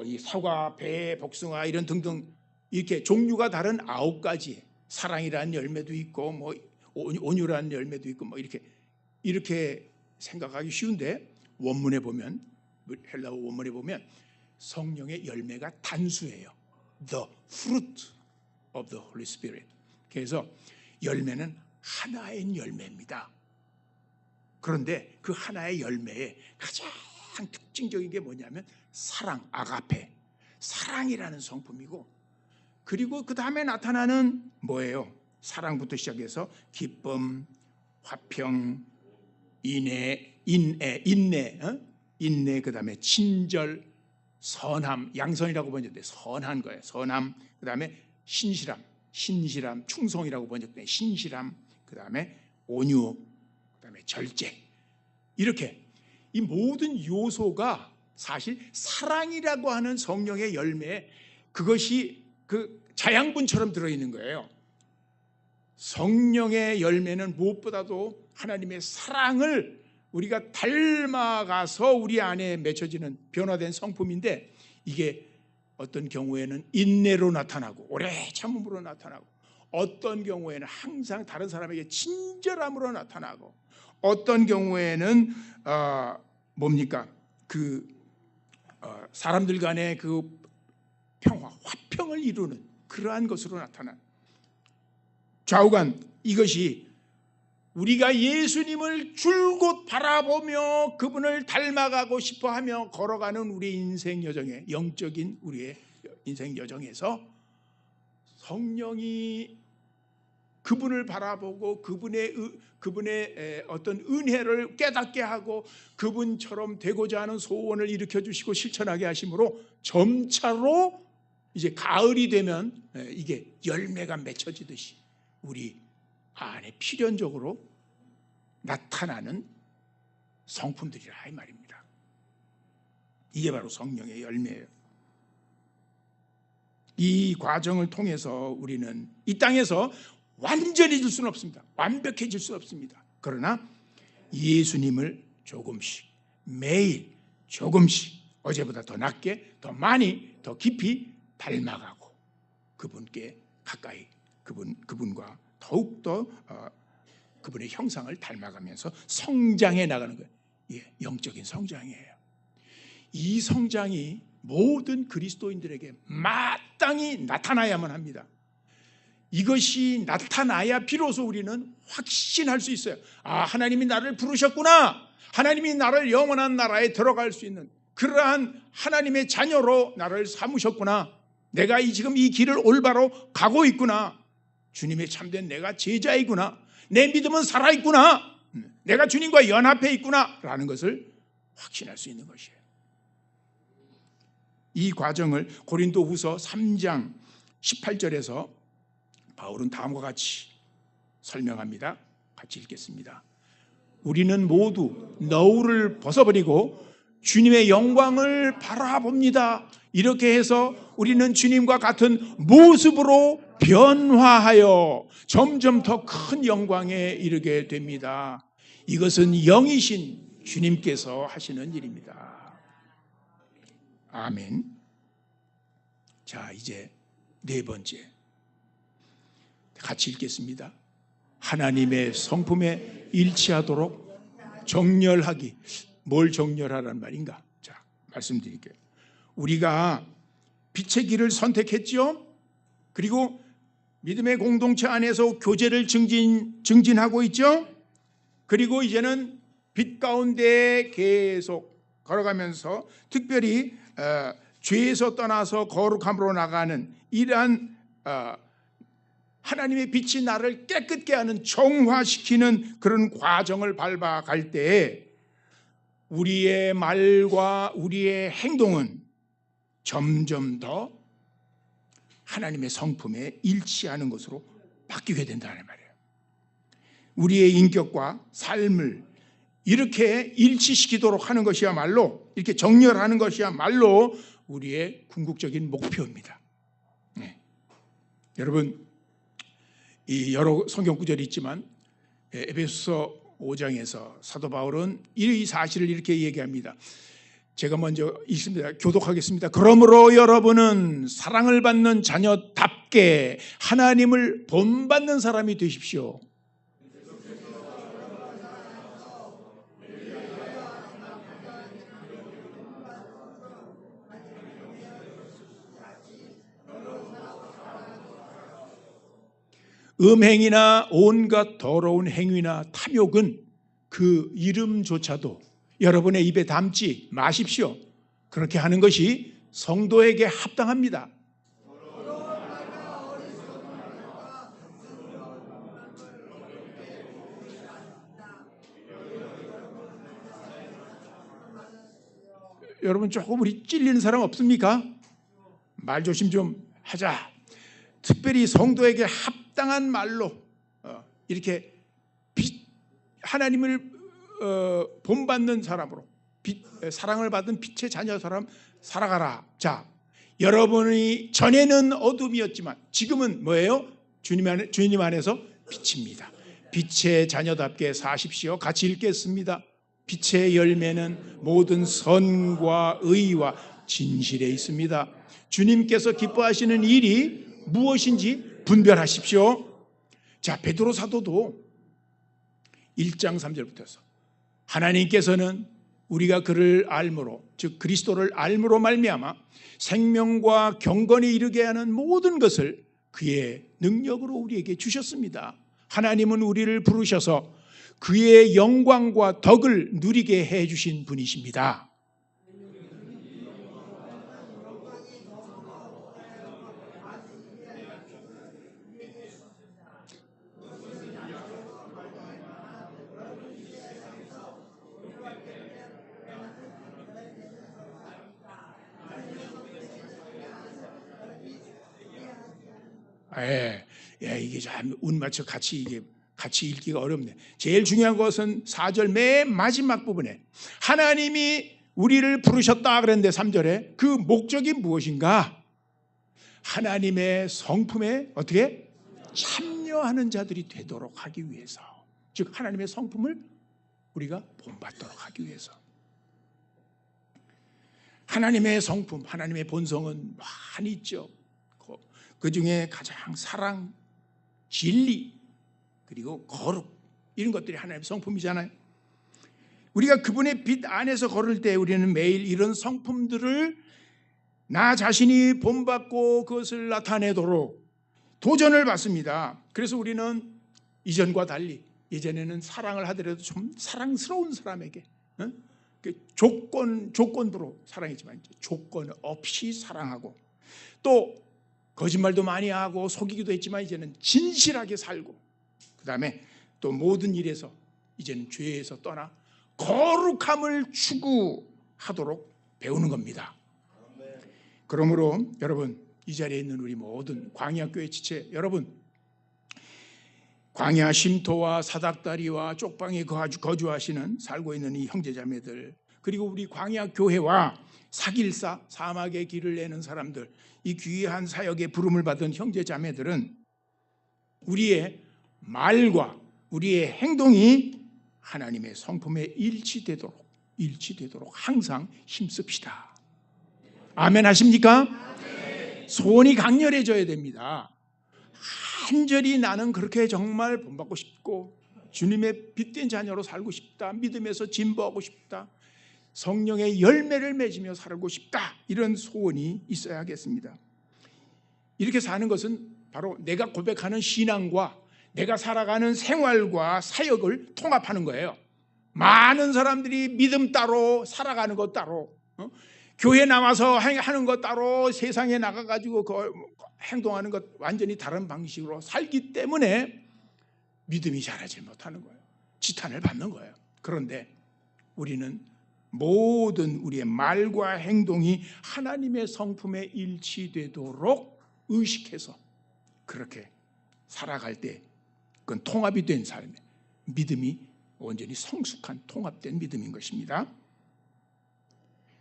Speaker 1: 이 사과, 배, 복숭아 이런 등등 이렇게 종류가 다른 9가지, 사랑이라는 열매도 있고 온유라는 열매도 있고 이렇게 생각하기 쉬운데, 원문에 보면, 헬라어 원문에 보면 성령의 열매가 단수예요. The fruit of the Holy Spirit. 그래서 열매는 하나의 열매입니다. 그런데 그 하나의 열매에 가장 특징적인 게 뭐냐면 사랑, 아가페, 사랑이라는 성품이고, 그리고 그 다음에 나타나는 뭐예요? 사랑부터 시작해서 기쁨, 화평, 인내, 그 다음에 친절, 선함, 양선이라고 번역돼 선한 거예요. 선함, 그 다음에 신실함, 충성이라고 번역돼 신실함, 그 다음에 온유, 그 다음에 절제. 이렇게 이 모든 요소가 사실 사랑이라고 하는 성령의 열매에 그것이 그 자양분처럼 들어있는 거예요. 성령의 열매는 무엇보다도 하나님의 사랑을 우리가 닮아가서 우리 안에 맺혀지는 변화된 성품인데, 이게 어떤 경우에는 인내로 나타나고 오래 참음으로 나타나고, 어떤 경우에는 항상 다른 사람에게 친절함으로 나타나고, 어떤 경우에는 사람들 간의 그 평화, 화평을 이루는 그러한 것으로 나타난 좌우간, 이것이 우리가 예수님을 줄곧 바라보며 그분을 닮아가고 싶어하며 걸어가는 우리 인생 여정에, 영적인 우리의 인생 여정에서 성령이 그분을 바라보고 그분의 어떤 은혜를 깨닫게 하고 그분처럼 되고자 하는 소원을 일으켜 주시고 실천하게 하심으로 점차로 이제 가을이 되면 이게 열매가 맺혀지듯이 우리 안에 필연적으로 나타나는 성품들이라 이 말입니다. 이게 바로 성령의 열매예요. 이 과정을 통해서 우리는 이 땅에서 완전해질 수는 없습니다. 완벽해질 수 없습니다. 그러나 예수님을 조금씩, 매일 조금씩, 어제보다 더 낫게, 더 많이, 더 깊이 닮아가고 그분께 가까이, 그분과 더욱더 그분의 형상을 닮아가면서 성장해 나가는 거예요. 예, 영적인 성장이에요. 이 성장이 모든 그리스도인들에게 마땅히 나타나야만 합니다. 이것이 나타나야 비로소 우리는 확신할 수 있어요. 아, 하나님이 나를 부르셨구나. 하나님이 나를 영원한 나라에 들어갈 수 있는 그러한 하나님의 자녀로 나를 삼으셨구나. 내가 지금 이 길을 올바로 가고 있구나. 주님의 참된 내가 제자이구나. 내 믿음은 살아있구나. 내가 주님과 연합해 있구나 라는 것을 확신할 수 있는 것이에요. 이 과정을 고린도후서 3장 18절에서 바울은 다음과 같이 설명합니다. 같이 읽겠습니다. 우리는 모두 너울을 벗어버리고 주님의 영광을 바라봅니다. 이렇게 해서 우리는 주님과 같은 모습으로 변화하여 점점 더 큰 영광에 이르게 됩니다. 이것은 영이신 주님께서 하시는 일입니다. 아멘. 자, 이제 네 번째 같이 읽겠습니다. 하나님의 성품에 일치하도록 정렬하기. 뭘 정렬하라는 말인가? 자, 말씀드릴게요. 우리가 빛의 길을 선택했죠. 그리고 믿음의 공동체 안에서 교제를 증진하고 있죠. 그리고 이제는 빛 가운데 계속 걸어가면서 특별히 죄에서 떠나서 거룩함으로 나가는 이러한 하나님의 빛이 나를 깨끗게 하는 정화시키는 그런 과정을 밟아갈 때 우리의 말과 우리의 행동은 점점 더 하나님의 성품에 일치하는 것으로 바뀌게 된다는 말이에요. 우리의 인격과 삶을 이렇게 일치시키도록 하는 것이야말로, 이렇게 정렬하는 것이야말로 우리의 궁극적인 목표입니다. 네. 여러분, 이 여러 성경 구절이 있지만 에베소서 5장에서 사도 바울은 이 사실을 이렇게 얘기합니다. 제가 먼저 읽습니다. 교독하겠습니다. 그러므로 여러분은 사랑을 받는 자녀답게 하나님을 본받는 사람이 되십시오. 음행이나 온갖 더러운 행위나 탐욕은 그 이름조차도 여러분의 입에 담지 마십시오. 그렇게 하는 것이 성도에게 합당합니다. 여러분, 조금 우리 찔리는 사람 없습니까? 말 조심 좀 하자. 특별히 성도에게 합당한 말로 이렇게 하나님을 본받는 사람으로 사랑을 받은 빛의 자녀 사람 살아가라. 자, 여러분이 전에는 어둠이었지만 지금은 뭐예요? 주님 안에서 빛입니다. 빛의 자녀답게 사십시오. 같이 읽겠습니다. 빛의 열매는 모든 선과 의와 진실에 있습니다. 주님께서 기뻐하시는 일이 무엇인지 분별하십시오. 자, 베드로 사도도 1장 3절부터 해서 하나님께서는 우리가 그를 알므로, 즉 그리스도를 알므로 말미암아 생명과 경건에 이르게 하는 모든 것을 그의 능력으로 우리에게 주셨습니다. 하나님은 우리를 부르셔서 그의 영광과 덕을 누리게 해 주신 분이십니다. 이게 참 운맞춰 같이 읽기가 어렵네. 제일 중요한 것은 4절 맨 마지막 부분에 하나님이 우리를 부르셨다 그랬는데 3절에 그 목적이 무엇인가? 하나님의 성품에 어떻게? 참여하는 자들이 되도록 하기 위해서. 즉 하나님의 성품을 우리가 본받도록 하기 위해서. 하나님의 성품, 하나님의 본성은 많이 있죠. 그 중에 가장 사랑, 진리, 그리고 거룩, 이런 것들이 하나님의 성품이잖아요. 우리가 그분의 빛 안에서 걸을 때 우리는 매일 이런 성품들을 나 자신이 본받고 그것을 나타내도록 도전을 받습니다. 그래서 우리는 이전과 달리, 예전에는 사랑을 하더라도 좀 사랑스러운 사람에게 조건부로 사랑했지만 이제 조건 없이 사랑하고, 또 거짓말도 많이 하고 속이기도 했지만 이제는 진실하게 살고, 그 다음에 또 모든 일에서 이제는 죄에서 떠나 거룩함을 추구하도록 배우는 겁니다. 그러므로 여러분, 이 자리에 있는 우리 모든 광야교회 지체 여러분, 광야 쉼터와 사닥다리와 쪽방에 거주하시는 살고 있는 이 형제자매들, 그리고 우리 광야교회와 사길사 사막의 길을 내는 사람들, 이 귀한 사역에 부름을 받은 형제자매들은 우리의 말과 우리의 행동이 하나님의 성품에 일치되도록 항상 힘씁시다. 아멘 하십니까? 소원이 강렬해져야 됩니다. 간절히 나는 그렇게 정말 본받고 싶고 주님의 빛된 자녀로 살고 싶다, 믿음에서 진보하고 싶다, 성령의 열매를 맺으며 살고 싶다, 이런 소원이 있어야겠습니다. 이렇게 사는 것은 바로 내가 고백하는 신앙과 내가 살아가는 생활과 사역을 통합하는 거예요. 많은 사람들이 믿음 따로 살아가는 것 따로, 교회 나와서 하는 것 따로, 세상에 나가가지고 행동하는 것 완전히 다른 방식으로 살기 때문에 믿음이 자라지 못하는 거예요. 지탄을 받는 거예요. 그런데 우리는 모든 우리의 말과 행동이 하나님의 성품에 일치되도록 의식해서 그렇게 살아갈 때 그건 통합이 된 삶의 믿음이 온전히 성숙한 통합된 믿음인 것입니다.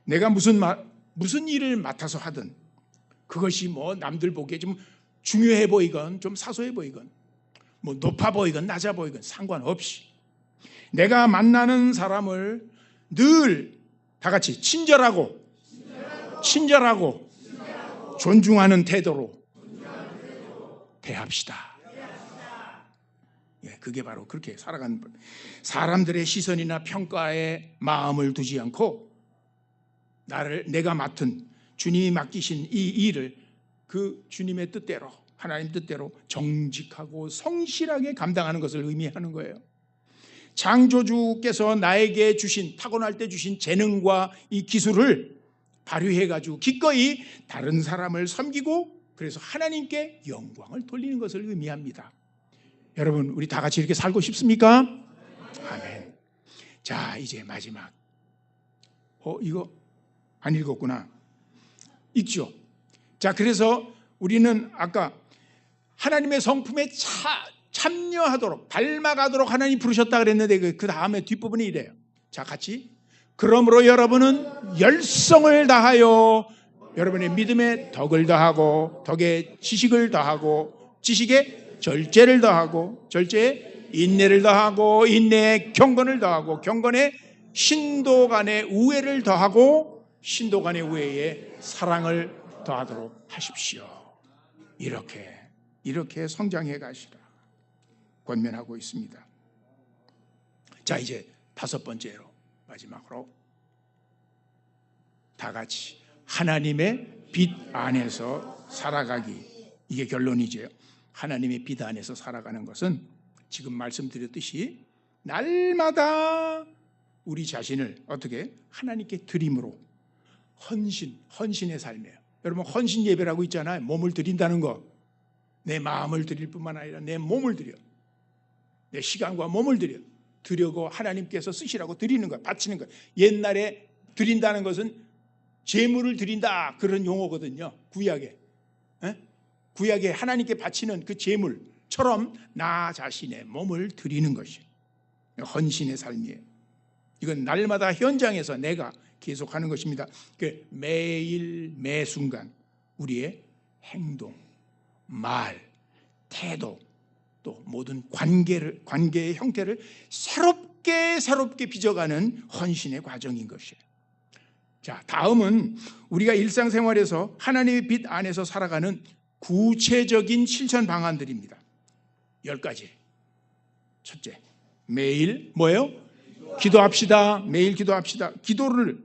Speaker 1: 내가 무슨 일을 맡아서 하든 그것이 뭐 남들 보기에 좀 중요해 보이건 좀 사소해 보이건 뭐 높아 보이건 낮아 보이건 상관없이 내가 만나는 사람을 늘 다 같이 친절하고 존중하는 태도로 대합시다. 그게 바로 그렇게 살아가는 것. 사람들의 시선이나 평가에 마음을 두지 않고 내가 맡은 주님이 맡기신 이 일을 그 주님의 뜻대로, 하나님 뜻대로 정직하고 성실하게 감당하는 것을 의미하는 거예요. 창조주께서 나에게 주신, 타고날 때 주신 재능과 이 기술을 발휘해가지고 기꺼이 다른 사람을 섬기고 그래서 하나님께 영광을 돌리는 것을 의미합니다. 여러분, 우리 다 같이 이렇게 살고 싶습니까? 아멘. 자, 이제 마지막. 이거 안 읽었구나. 읽죠. 자, 그래서 우리는 아까 하나님의 성품에 참여하도록, 닮아가도록 하나님 부르셨다 그랬는데 그 다음에 뒷부분이 이래요. 자, 같이. 그러므로 여러분은 열성을 다하여 여러분의 믿음에 덕을 더하고, 덕에 지식을 더하고, 지식에 절제를 더하고, 절제에 인내를 더하고, 인내에 경건을 더하고, 경건에 신도 간의 우애를 더하고, 신도 간의 우애에 사랑을 더하도록 하십시오. 이렇게 성장해 가시라 권면하고 있습니다. 자, 이제 5번째로 마지막으로 다 같이 하나님의 빛 안에서 살아가기. 이게 결론이죠. 하나님의 빛 안에서 살아가는 것은 지금 말씀드렸듯이 날마다 우리 자신을 어떻게 하나님께 드림으로 헌신의 삶이에요. 여러분, 헌신 예배라고 있잖아요. 몸을 드린다는 거. 내 마음을 드릴 뿐만 아니라 내 몸을 드려, 내 시간과 몸을 드려고 하나님께서 쓰시라고 드리는 거, 바치는 거. 옛날에 드린다는 것은 제물을 드린다, 그런 용어거든요. 구약에 하나님께 바치는 그 제물처럼 나 자신의 몸을 드리는 것이 헌신의 삶이에요. 이건 날마다 현장에서 내가 계속하는 것입니다. 그 매일 매 순간 우리의 행동, 말, 태도, 또 모든 관계의 형태를 새롭게 빚어가는 헌신의 과정인 것이에요. 자, 다음은 우리가 일상생활에서 하나님의 빛 안에서 살아가는 구체적인 실천 방안들입니다. 10가지. 첫째, 매일 뭐예요? 기도합시다. 매일 기도합시다. 기도를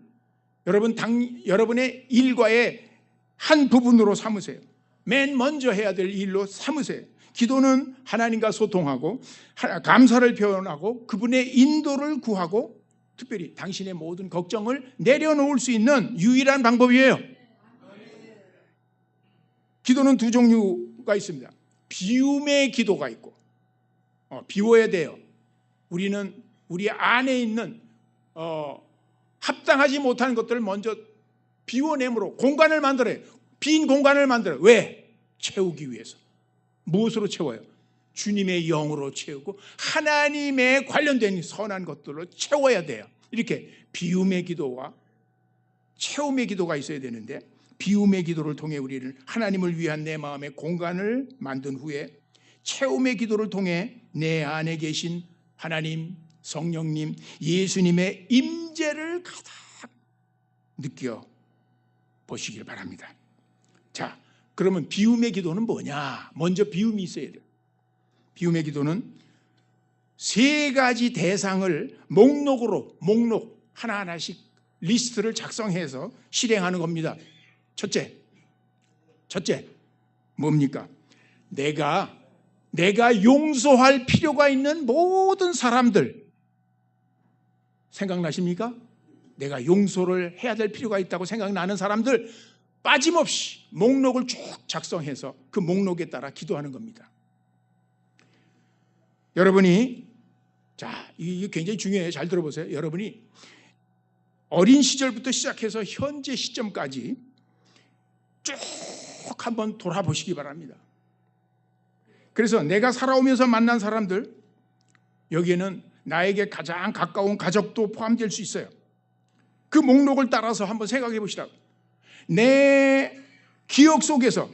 Speaker 1: 여러분의 일과의 한 부분으로 삼으세요. 맨 먼저 해야 될 일로 삼으세요. 기도는 하나님과 소통하고 감사를 표현하고 그분의 인도를 구하고 특별히 당신의 모든 걱정을 내려놓을 수 있는 유일한 방법이에요. 기도는 두 종류가 있습니다. 비움의 기도가 있고 비워야 돼요. 우리는 우리 안에 있는 합당하지 못한 것들을 먼저 비워내므로 공간을 만들어요. 빈 공간을 만들어요. 왜? 채우기 위해서. 무엇으로 채워요? 주님의 영으로 채우고 하나님에 관련된 선한 것들로 채워야 돼요. 이렇게 비움의 기도와 채움의 기도가 있어야 되는데, 비움의 기도를 통해 우리는 하나님을 위한 내 마음의 공간을 만든 후에 채움의 기도를 통해 내 안에 계신 하나님, 성령님, 예수님의 임재를 가득 느껴 보시길 바랍니다. 자, 그러면 비움의 기도는 뭐냐? 먼저 비움이 있어야 돼요. 비움의 기도는 3가지 대상을 목록 하나하나씩 리스트를 작성해서 실행하는 겁니다. 첫째 뭡니까? 내가 용서할 필요가 있는 모든 사람들 생각나십니까? 내가 용서를 해야 될 필요가 있다고 생각나는 사람들 빠짐없이 목록을 쭉 작성해서 그 목록에 따라 기도하는 겁니다. 여러분이, 자, 이게 굉장히 중요해요. 잘 들어보세요. 여러분이 어린 시절부터 시작해서 현재 시점까지 쭉 한번 돌아보시기 바랍니다. 그래서 내가 살아오면서 만난 사람들, 여기에는 나에게 가장 가까운 가족도 포함될 수 있어요. 그 목록을 따라서 한번 생각해 보시라고. 내 기억 속에서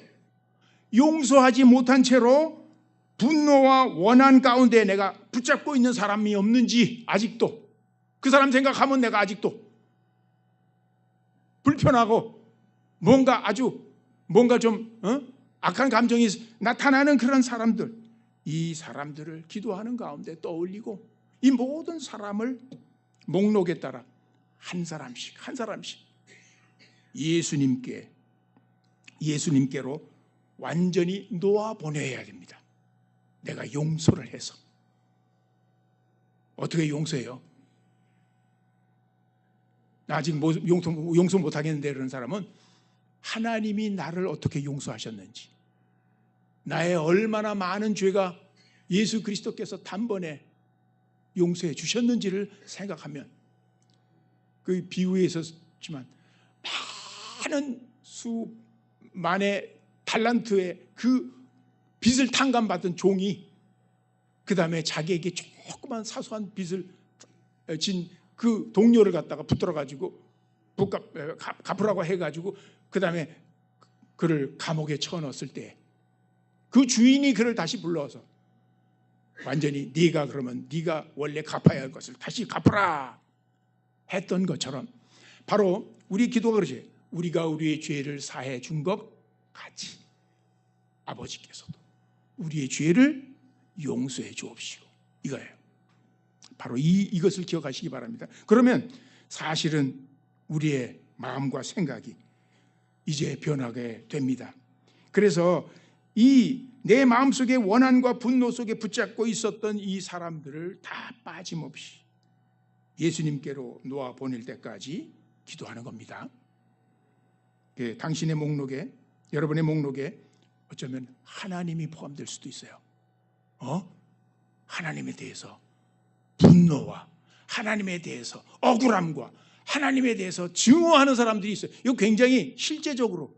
Speaker 1: 용서하지 못한 채로 분노와 원한 가운데 내가 붙잡고 있는 사람이 없는지, 아직도 그 사람 생각하면 내가 아직도 불편하고 뭔가 좀 악한 감정이 나타나는 그런 사람들, 이 사람들을 기도하는 가운데 떠올리고 이 모든 사람을 목록에 따라 한 사람씩 예수님께로 완전히 놓아 보내야 됩니다. 내가 용서를 해서. 어떻게 용서해요? 나 아직 용서 못하겠는데 그런 사람은 하나님이 나를 어떻게 용서하셨는지, 나의 얼마나 많은 죄가 예수 그리스도께서 단번에 용서해 주셨는지를 생각하면, 그 비유에 있었지만 많은 수만의 달란트의 그 빚을 탕감받은 종이 그 다음에 자기에게 조그만 사소한 빚을 진 그 동료를 갖다가 붙들어가지고 갚으라고 해가지고 그 다음에 그를 감옥에 쳐넣었을 때 그 주인이 그를 다시 불러서 완전히 네가 원래 갚아야 할 것을 다시 갚으라 했던 것처럼, 바로 우리 기도가 그러지. 우리가 우리의 죄를 사해 준 것 같이 아버지께서도 우리의 죄를 용서해 주옵시고, 이거예요. 바로 이것을 기억하시기 바랍니다. 그러면 사실은 우리의 마음과 생각이 이제 변하게 됩니다. 그래서 이 내 마음속의 원한과 분노 속에 붙잡고 있었던 이 사람들을 다 빠짐없이 예수님께로 놓아 보낼 때까지 기도하는 겁니다. 당신의 목록에, 여러분의 목록에 어쩌면 하나님이 포함될 수도 있어요. 하나님에 대해서 분노와 하나님에 대해서 억울함과 하나님에 대해서 증오하는 사람들이 있어요. 이거 굉장히 실제적으로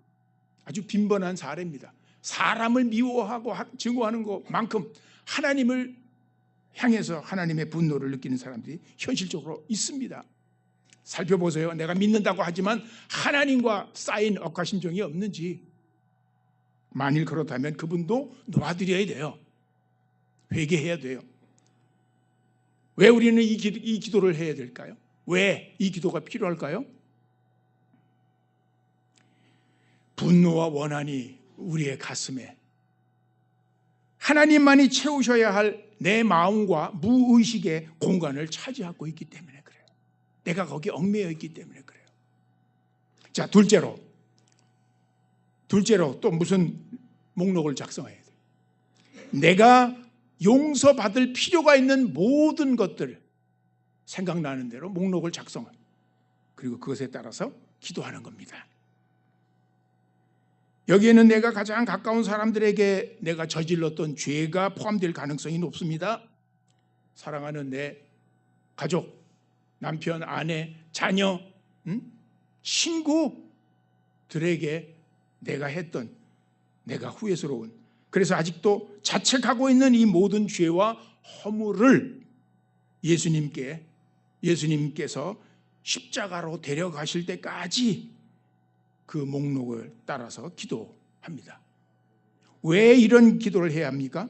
Speaker 1: 아주 빈번한 사례입니다. 사람을 미워하고 증오하는 것만큼 하나님을 향해서 하나님의 분노를 느끼는 사람들이 현실적으로 있습니다. 살펴보세요. 내가 믿는다고 하지만 하나님과 쌓인 억하심정이 없는지. 만일 그렇다면 그분도 놓아드려야 돼요. 회개해야 돼요. 왜 우리는 이 기도를 해야 될까요? 왜 이 기도가 필요할까요? 분노와 원한이 우리의 가슴에 하나님만이 채우셔야 할 내 마음과 무의식의 공간을 차지하고 있기 때문에 그래요. 내가 거기에 얽매여 있기 때문에 그래요. 자, 둘째로 또 무슨 목록을 작성해야 돼요? 내가 용서받을 필요가 있는 모든 것들 생각나는 대로 목록을 작성해요. 그리고 그것에 따라서 기도하는 겁니다. 여기에는 내가 가장 가까운 사람들에게 내가 저질렀던 죄가 포함될 가능성이 높습니다. 사랑하는 내 가족, 남편, 아내, 자녀, 친구들에게 내가 후회스러운, 그래서 아직도 자책하고 있는 이 모든 죄와 허물을 예수님께서 십자가로 데려가실 때까지 그 목록을 따라서 기도합니다. 왜 이런 기도를 해야 합니까?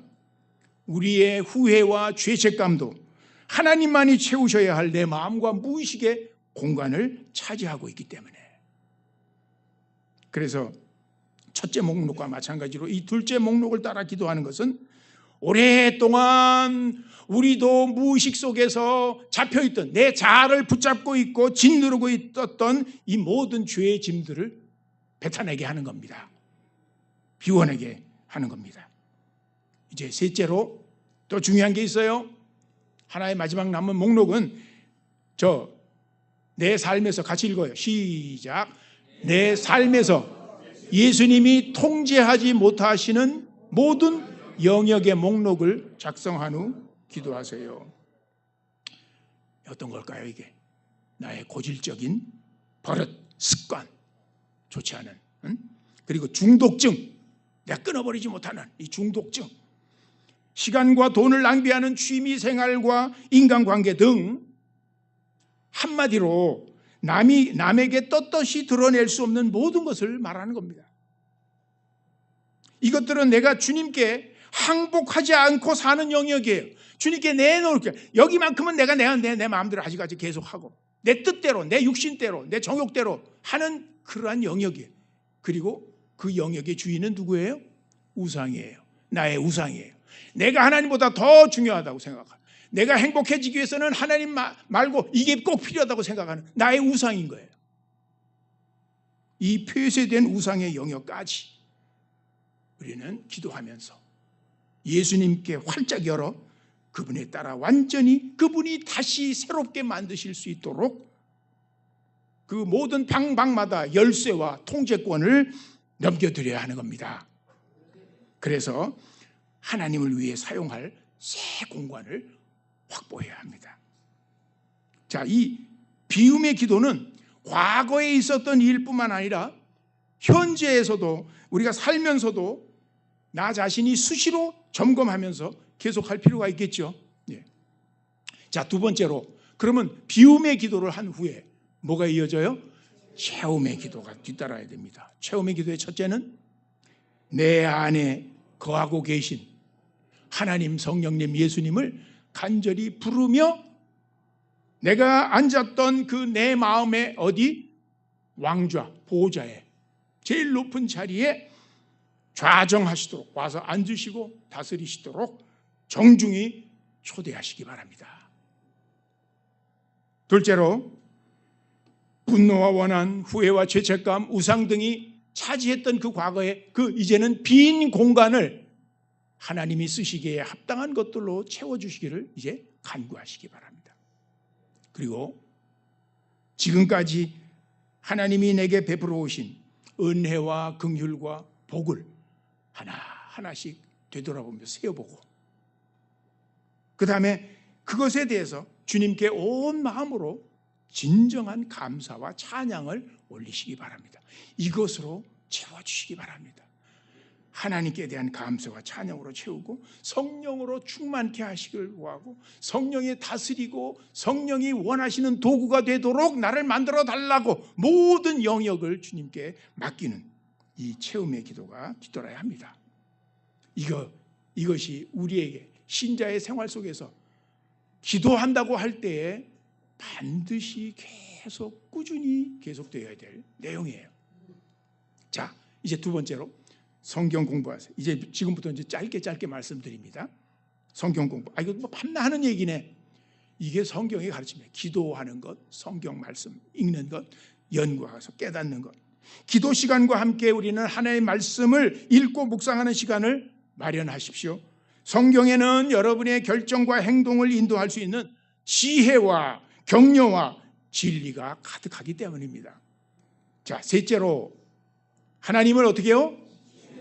Speaker 1: 우리의 후회와 죄책감도 하나님만이 채우셔야 할 내 마음과 무의식의 공간을 차지하고 있기 때문에. 그래서 첫째 목록과 마찬가지로 이 둘째 목록을 따라 기도하는 것은 오랫동안 우리도 무의식 속에서 잡혀있던 내 자아를 붙잡고 있고 짓누르고 있었던 이 모든 죄의 짐들을 뱉어내게 하는 겁니다. 비워내게 하는 겁니다. 이제 셋째로 또 중요한 게 있어요. 하나의 마지막 남은 목록은 내 삶에서 같이 읽어요. 시작. 내 삶에서 예수님이 통제하지 못하시는 모든 영역의 목록을 작성한 후 기도하세요. 어떤 걸까요, 이게? 나의 고질적인 버릇, 습관, 좋지 않은, 그리고 중독증, 내가 끊어버리지 못하는 이 중독증, 시간과 돈을 낭비하는 취미생활과 인간관계 등 한마디로 남에게 떳떳이 드러낼 수 없는 모든 것을 말하는 겁니다. 이것들은 내가 주님께 항복하지 않고 사는 영역이에요. 주님께 내놓을게요. 여기만큼은 내가 내 마음대로 아직까지 계속하고 내 뜻대로, 내 육신대로, 내 정욕대로 하는 그러한 영역이에요. 그리고 그 영역의 주인은 누구예요? 우상이에요. 나의 우상이에요. 내가 하나님보다 더 중요하다고 생각하는, 내가 행복해지기 위해서는 하나님 말고 이게 꼭 필요하다고 생각하는 나의 우상인 거예요. 이 폐쇄된 우상의 영역까지 우리는 기도하면서 예수님께 활짝 열어 그분에 따라 완전히 그분이 다시 새롭게 만드실 수 있도록 그 모든 방방마다 열쇠와 통제권을 넘겨드려야 하는 겁니다. 그래서 하나님을 위해 사용할 새 공간을 확보해야 합니다. 자, 이 비움의 기도는 과거에 있었던 일뿐만 아니라 현재에서도 우리가 살면서도 나 자신이 수시로 점검하면서 계속할 필요가 있겠죠. 예. 자, 두 번째로, 그러면 비움의 기도를 한 후에 뭐가 이어져요? 체험의 기도가 뒤따라야 됩니다. 체험의 기도의 첫째는 내 안에 거하고 계신 하나님, 성령님, 예수님을 간절히 부르며 내가 앉았던 그 내 마음의 어디? 왕좌, 보호자에 제일 높은 자리에 좌정하시도록 와서 앉으시고 다스리시도록 정중히 초대하시기 바랍니다. 둘째로, 분노와 원한, 후회와 죄책감, 우상 등이 차지했던 그 과거의 그 이제는 빈 공간을 하나님이 쓰시기에 합당한 것들로 채워주시기를 이제 간구하시기 바랍니다. 그리고 지금까지 하나님이 내게 베풀어 오신 은혜와 긍휼과 복을 하나하나씩 되돌아보며 세어보고, 그 다음에 그것에 대해서 주님께 온 마음으로 진정한 감사와 찬양을 올리시기 바랍니다. 이것으로 채워주시기 바랍니다. 하나님께 대한 감사와 찬양으로 채우고 성령으로 충만케 하시길 구하고 성령이 다스리고 성령이 원하시는 도구가 되도록 나를 만들어 달라고 모든 영역을 주님께 맡기는 이 체험의 기도가 뒤돌아야 합니다. 이것이 우리에게 신자의 생활 속에서 기도한다고 할 때에 반드시 계속 꾸준히 계속되어야 될 내용이에요. 자, 이제 두 번째로 성경 공부하세요. 이제 지금부터 이제 짧게 말씀드립니다. 성경 공부. 이거 뭐 밤낮 하는 얘기네. 이게 성경의 가르침이에요. 기도하는 것, 성경 말씀 읽는 것, 연구해서 깨닫는 것. 기도 시간과 함께 우리는 하나님의 말씀을 읽고 묵상하는 시간을 마련하십시오. 성경에는 여러분의 결정과 행동을 인도할 수 있는 지혜와 격려와 진리가 가득하기 때문입니다. 자, 셋째로 하나님을 어떻게 해요?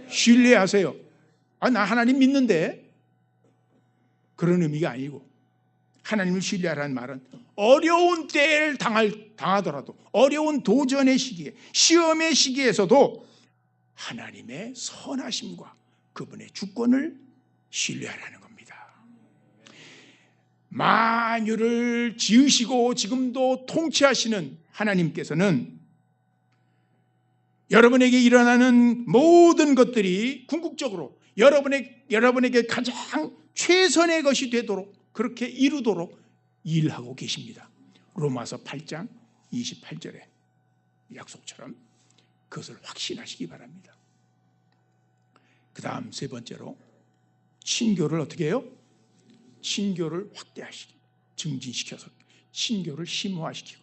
Speaker 1: 신뢰하세요. 나 하나님 믿는데. 그런 의미가 아니고 하나님을 신뢰하라는 말은 어려운 때를 당하더라도 어려운 도전의 시기에 시험의 시기에서도 하나님의 선하심과 그분의 주권을 신뢰하라는 겁니다. 만유를 지으시고 지금도 통치하시는 하나님께서는 여러분에게 일어나는 모든 것들이 궁극적으로 여러분에게 가장 최선의 것이 되도록 그렇게 이루도록 일하고 계십니다. 로마서 8장 28절의 약속처럼 그것을 확신하시기 바랍니다. 그 다음 세 번째로 친교를 어떻게 해요? 친교를 확대하시기, 증진시켜서 친교를 심화시키고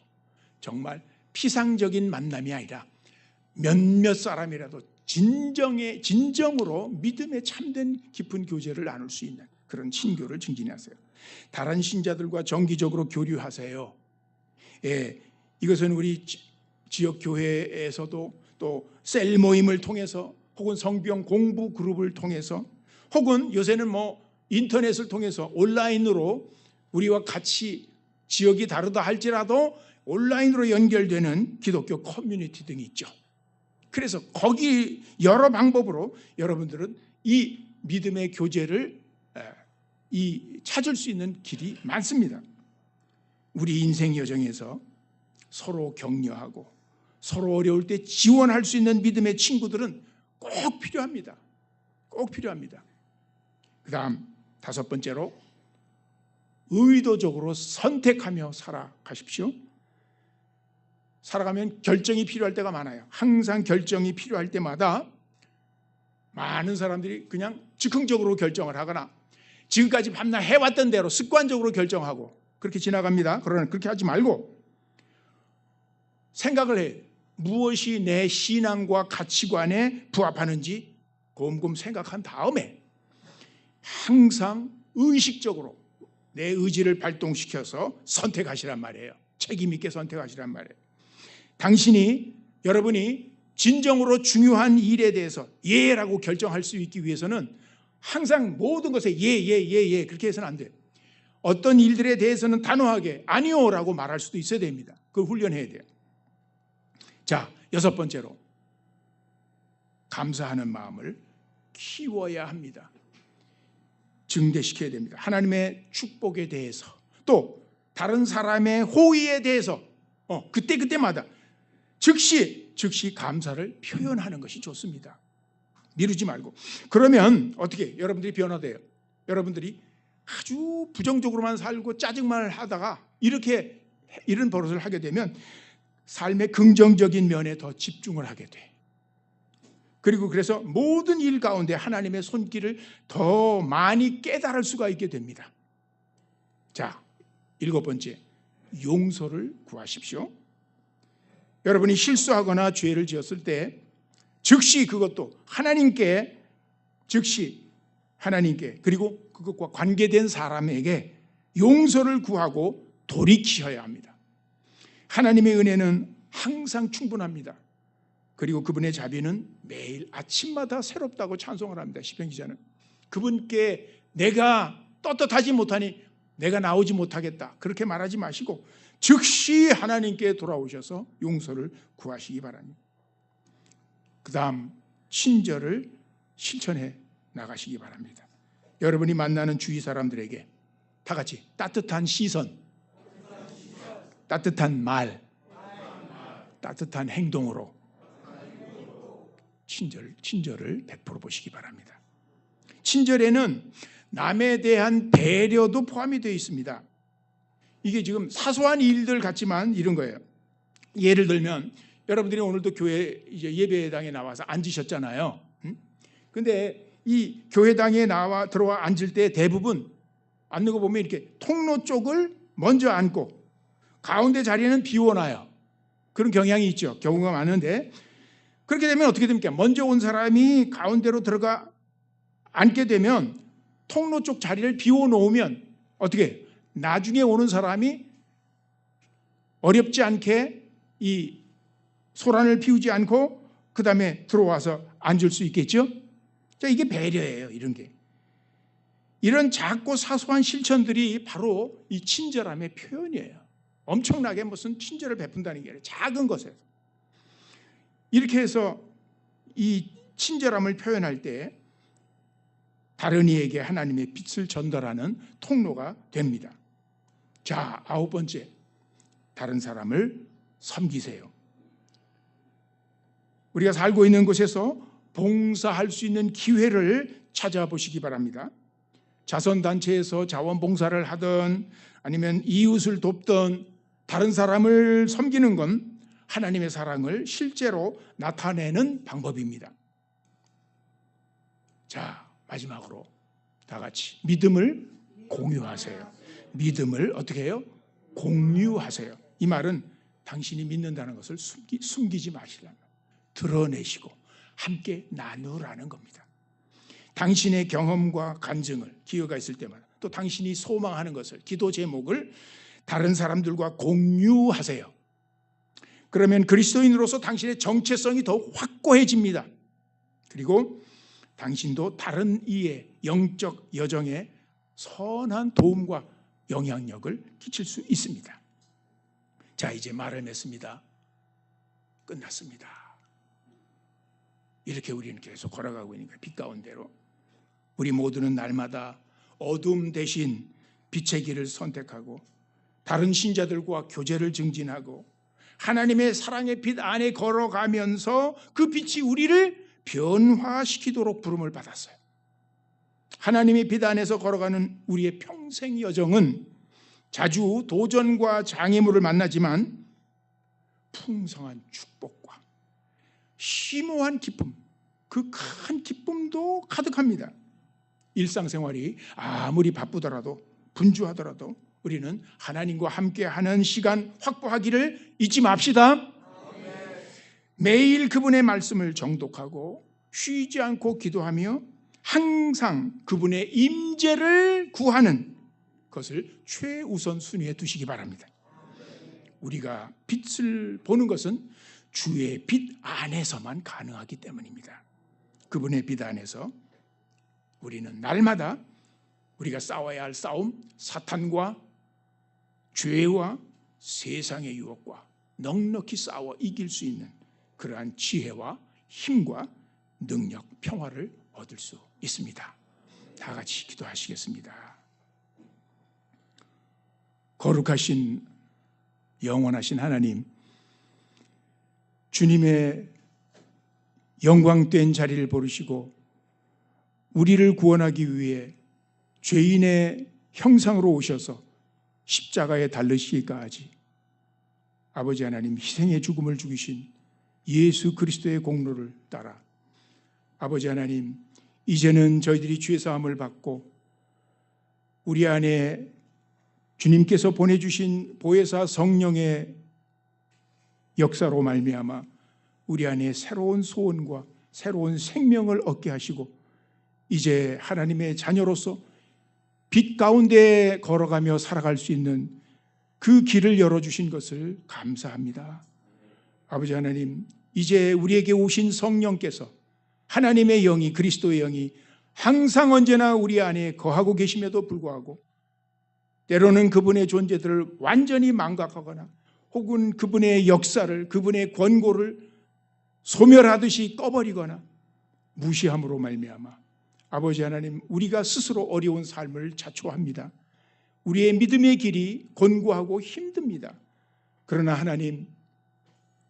Speaker 1: 정말 피상적인 만남이 아니라 몇몇 사람이라도 진정으로 믿음에 참된 깊은 교제를 나눌 수 있는 그런 친교를 증진하세요. 다른 신자들과 정기적으로 교류하세요. 이것은 우리 지역 교회에서도 또 셀 모임을 통해서 혹은 성경 공부 그룹을 통해서 혹은 요새는 인터넷을 통해서 온라인으로 우리와 같이 지역이 다르다 할지라도 온라인으로 연결되는 기독교 커뮤니티 등이 있죠. 그래서 거기 여러 방법으로 여러분들은 이 믿음의 교제를 찾을 수 있는 길이 많습니다. 우리 인생 여정에서 서로 격려하고 서로 어려울 때 지원할 수 있는 믿음의 친구들은 꼭 필요합니다. 꼭 필요합니다. 그 다음 다섯 번째로 의도적으로 선택하며 살아가십시오. 살아가면 결정이 필요할 때가 많아요. 항상 결정이 필요할 때마다 많은 사람들이 그냥 즉흥적으로 결정을 하거나 지금까지 밤낮 해왔던 대로 습관적으로 결정하고 그렇게 지나갑니다. 그러나 그렇게 하지 말고 생각을 해요. 무엇이 내 신앙과 가치관에 부합하는지 곰곰 생각한 다음에 항상 의식적으로 내 의지를 발동시켜서 선택하시란 말이에요. 책임 있게 선택하시란 말이에요. 여러분이 진정으로 중요한 일에 대해서 예라고 결정할 수 있기 위해서는 항상 모든 것에 예 그렇게 해서는 안 돼요. 어떤 일들에 대해서는 단호하게 아니요라고 말할 수도 있어야 됩니다. 그걸 훈련해야 돼요. 자, 여섯 번째로 감사하는 마음을 키워야 합니다. 증대시켜야 됩니다. 하나님의 축복에 대해서 또 다른 사람의 호의에 대해서 그때마다 즉시 감사를 표현하는 것이 좋습니다. 미루지 말고. 그러면 어떻게 여러분들이 변화돼요? 여러분들이 아주 부정적으로만 살고 짜증만 하다가 이런 버릇을 하게 되면 삶의 긍정적인 면에 더 집중을 하게 돼. 그리고 그래서 모든 일 가운데 하나님의 손길을 더 많이 깨달을 수가 있게 됩니다. 자, 일곱 번째, 용서를 구하십시오. 여러분이 실수하거나 죄를 지었을 때 즉시 그것도 하나님께 그리고 그것과 관계된 사람에게 용서를 구하고 돌이키셔야 합니다. 하나님의 은혜는 항상 충분합니다. 그리고 그분의 자비는 매일 아침마다 새롭다고 찬송을 합니다. 시편 기자는 그분께 내가 떳떳하지 못하니 내가 나오지 못하겠다 그렇게 말하지 마시고 즉시 하나님께 돌아오셔서 용서를 구하시기 바랍니다. 그 다음 친절을 실천해 나가시기 바랍니다. 여러분이 만나는 주위 사람들에게 다 같이 따뜻한 시선, 따뜻한 말, 따뜻한 행동으로 친절을 베풀어 보시기 바랍니다. 친절에는 남에 대한 배려도 포함이 되어 있습니다. 이게 지금 사소한 일들 같지만 이런 거예요. 예를 들면 여러분들이 오늘도 교회 이제 예배당에 나와서 앉으셨잖아요. 근데 이 교회당에 들어와 앉을 때 대부분 앉는 거 보면 이렇게 통로 쪽을 먼저 앉고 가운데 자리는 비워놔요. 그런 경향이 있죠. 경우가 많은데 그렇게 되면 어떻게 됩니까? 먼저 온 사람이 가운데로 들어가 앉게 되면 통로 쪽 자리를 비워놓으면 어떻게 나중에 오는 사람이 어렵지 않게 이 소란을 피우지 않고 그 다음에 들어와서 앉을 수 있겠죠? 자, 이게 배려예요. 이런 게. 이런 작고 사소한 실천들이 바로 이 친절함의 표현이에요. 엄청나게 무슨 친절을 베푼다는 게 아니라 작은 것에서. 이렇게 해서 이 친절함을 표현할 때 다른 이에게 하나님의 빛을 전달하는 통로가 됩니다. 자, 9번째. 다른 사람을 섬기세요. 우리가 살고 있는 곳에서 봉사할 수 있는 기회를 찾아보시기 바랍니다. 자선단체에서 자원봉사를 하든 아니면 이웃을 돕든 다른 사람을 섬기는 건 하나님의 사랑을 실제로 나타내는 방법입니다. 자, 마지막으로 다 같이 믿음을 공유하세요. 믿음을 어떻게 해요? 공유하세요. 이 말은 당신이 믿는다는 것을 숨기지 마시라는, 드러내시고 함께 나누라는 겁니다. 당신의 경험과 간증을 기회가 있을 때마다 또 당신이 소망하는 것을, 기도 제목을 다른 사람들과 공유하세요. 그러면 그리스도인으로서 당신의 정체성이 더욱 확고해집니다. 그리고 당신도 다른 이의 영적 여정에 선한 도움과 영향력을 끼칠 수 있습니다. 자, 이제 말을 맺습니다. 끝났습니다. 이렇게 우리는 계속 걸어가고 있는 거예요. 빛 가운데로. 우리 모두는 날마다 어둠 대신 빛의 길을 선택하고 다른 신자들과 교제를 증진하고 하나님의 사랑의 빛 안에 걸어가면서 그 빛이 우리를 변화시키도록 부름을 받았어요. 하나님의 빛 안에서 걸어가는 우리의 평생 여정은 자주 도전과 장애물을 만나지만 풍성한 축복과 심오한 기쁨, 그 큰 기쁨도 가득합니다. 일상생활이 아무리 바쁘더라도 분주하더라도 우리는 하나님과 함께하는 시간 확보하기를 잊지 맙시다. 매일 그분의 말씀을 정독하고 쉬지 않고 기도하며 항상 그분의 임재를 구하는 것을 최우선 순위에 두시기 바랍니다. 우리가 빛을 보는 것은 주의 빛 안에서만 가능하기 때문입니다. 그분의 빛 안에서 우리는 날마다 우리가 싸워야 할 싸움, 사탄과 죄와 세상의 유혹과 넉넉히 싸워 이길 수 있는 그러한 지혜와 힘과 능력, 평화를 얻을 수 있습니다. 다 같이 기도하시겠습니다. 거룩하신 영원하신 하나님, 주님의 영광된 자리를 부르시고 우리를 구원하기 위해 죄인의 형상으로 오셔서 십자가에 달리시기까지 아버지 하나님 희생의 죽음을 죽이신 예수 그리스도의 공로를 따라 아버지 하나님, 이제는 저희들이 죄 사함을 받고 우리 안에 주님께서 보내주신 보혜사 성령의 역사로 말미암아 우리 안에 새로운 소원과 새로운 생명을 얻게 하시고 이제 하나님의 자녀로서 빛 가운데 걸어가며 살아갈 수 있는 그 길을 열어주신 것을 감사합니다. 아버지 하나님, 이제 우리에게 오신 성령께서 하나님의 영이, 그리스도의 영이 항상 언제나 우리 안에 거하고 계심에도 불구하고 때로는 그분의 존재들을 완전히 망각하거나 혹은 그분의 역사를, 그분의 권고를 소멸하듯이 꺼버리거나 무시함으로 말미암아 아버지 하나님, 우리가 스스로 어려운 삶을 자초합니다. 우리의 믿음의 길이 곤고하고 힘듭니다. 그러나 하나님,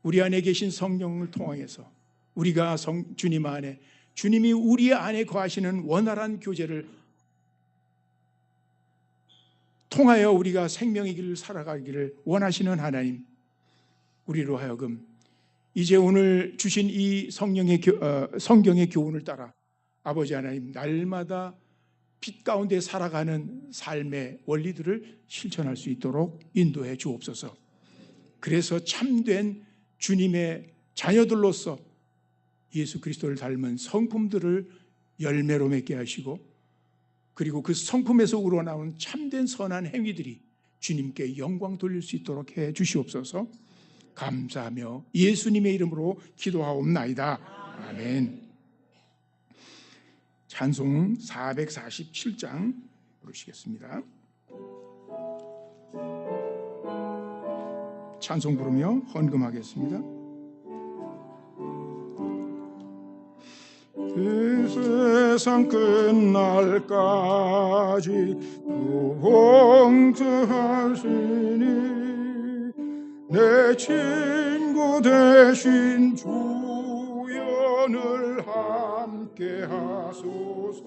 Speaker 1: 우리 안에 계신 성령을 통해서 우리가 주님 안에, 주님이 우리 안에 거하시는 원활한 교제를 통하여 우리가 생명의 길을 살아가기를 원하시는 하나님, 우리로 하여금 이제 오늘 주신 이 성경의 교훈을 따라 아버지 하나님, 날마다 빛 가운데 살아가는 삶의 원리들을 실천할 수 있도록 인도해 주옵소서. 그래서 참된 주님의 자녀들로서 예수 그리스도를 닮은 성품들을 열매로 맺게 하시고, 그리고 그 성품에서 우러나온 참된 선한 행위들이 주님께 영광 돌릴 수 있도록 해 주시옵소서. 감사하며 예수님의 이름으로 기도하옵나이다. 아멘. 찬송 447장 부르시겠습니다. 찬송 부르며 헌금하겠습니다. 이 세상 끝날까지 봉투하시니 내 친구 되신 주연을 함께 하소서.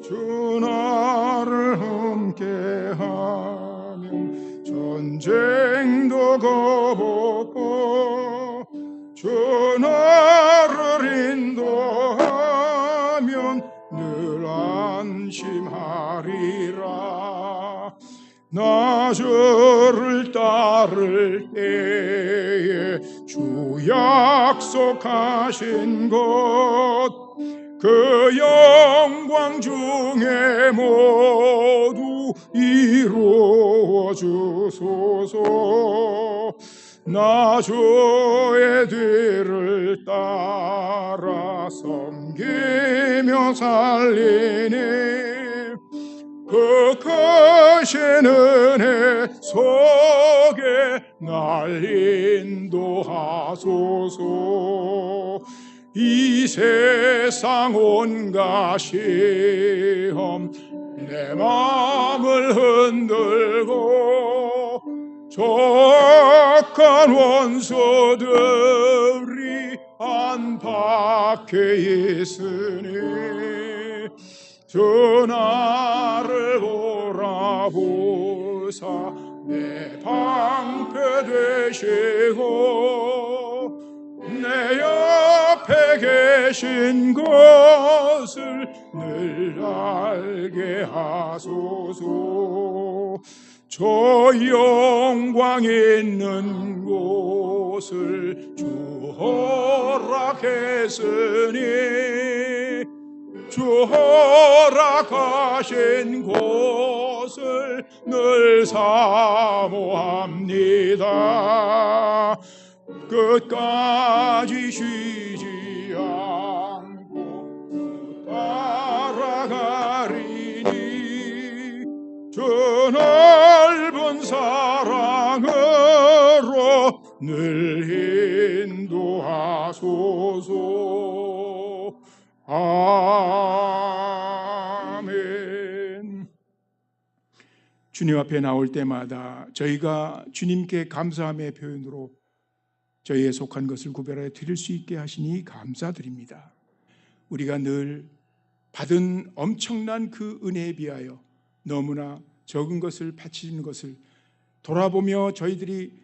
Speaker 1: 주 나를 함께하면 전쟁도 겁없고, 주 나를 인도하면 늘 안심하리라. 나 저를 따를 때에 주 약속하신 것, 그 영광 중에 모두 이루어 주소서. 나 주의 뒤를 따라 섬기며 살리니 그 크신 은혜 속에 날 인도하소서. 이 세상 온갖 시험 내 마음을 흔들고, 적한 원수들이 안팎에 있으니 주 나를 보라보사 내 방패 되시고, 내 옆에 계신 것을 늘 알게 하소서. 저 영광 있는 곳을 주 허락했으니 주 허락하신 곳을 늘 사모합니다. 끝까지 쉬지 않고 따라가리니 주 넓은 사랑으로 늘 인도하소서. 아멘. 주님 앞에 나올 때마다 저희가 주님께 감사함의 표현으로 저희에 속한 것을 구별하여 드릴 수 있게 하시니 감사드립니다. 우리가 늘 받은 엄청난 그 은혜에 비하여 너무나 적은 것을 바치는 것을 돌아보며 저희들이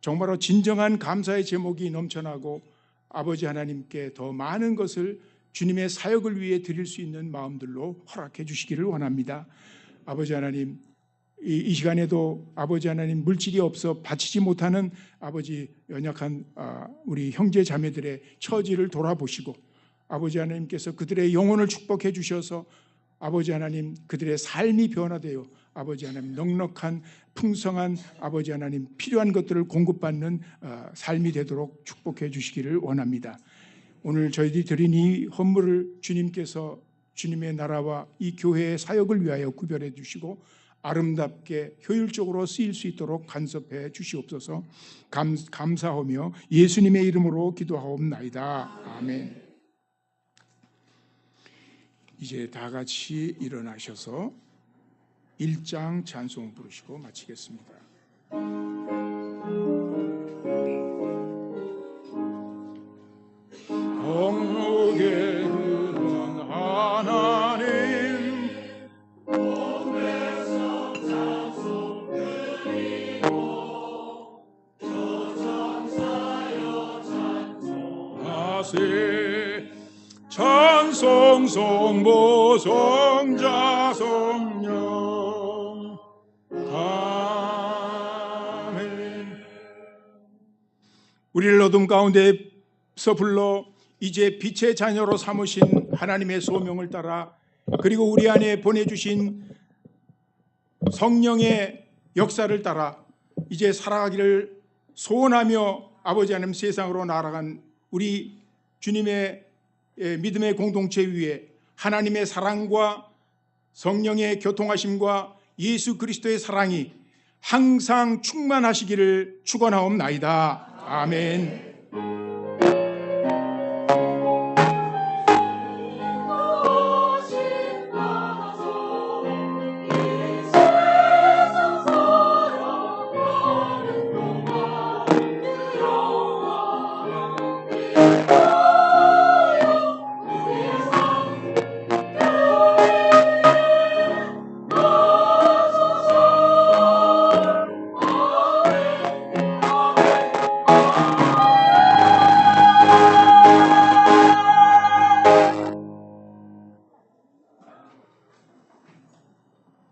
Speaker 1: 정말로 진정한 감사의 제목이 넘쳐나고 아버지 하나님께 더 많은 것을 주님의 사역을 위해 드릴 수 있는 마음들로 허락해 주시기를 원합니다. 아버지 하나님, 이 시간에도 아버지 하나님, 물질이 없어 바치지 못하는 아버지 연약한 우리 형제 자매들의 처지를 돌아보시고 아버지 하나님께서 그들의 영혼을 축복해 주셔서 아버지 하나님, 그들의 삶이 변화되어 아버지 하나님 넉넉한 풍성한 아버지 하나님 필요한 것들을 공급받는 삶이 되도록 축복해 주시기를 원합니다. 오늘 저희들이 드린 이 헌물을 주님께서 주님의 나라와 이 교회의 사역을 위하여 구별해 주시고 아름답게 효율적으로 쓰일 수 있도록 간섭해 주시옵소서. 감사하며 예수님의 이름으로 기도하옵나이다. 아멘. 이제 다 같이 일어나셔서 1장 찬송 부르시고 마치겠습니다. 공목의 근원 하나님 공백성 찬송 드리고 저천사여 찬송하세 찬송 성모 성자 성령 아멘. 우리를 어둠 가운데서 불러 이제 빛의 자녀로 삼으신 하나님의 소명을 따라 그리고 우리 안에 보내주신 성령의 역사를 따라 이제 살아가기를 소원하며 아버지 하나님 세상으로 날아간 우리 주님의 믿음의 공동체 위에 하나님의 사랑과 성령의 교통하심과 예수 그리스도의 사랑이 항상 충만하시기를 축원하옵나이다. 아멘.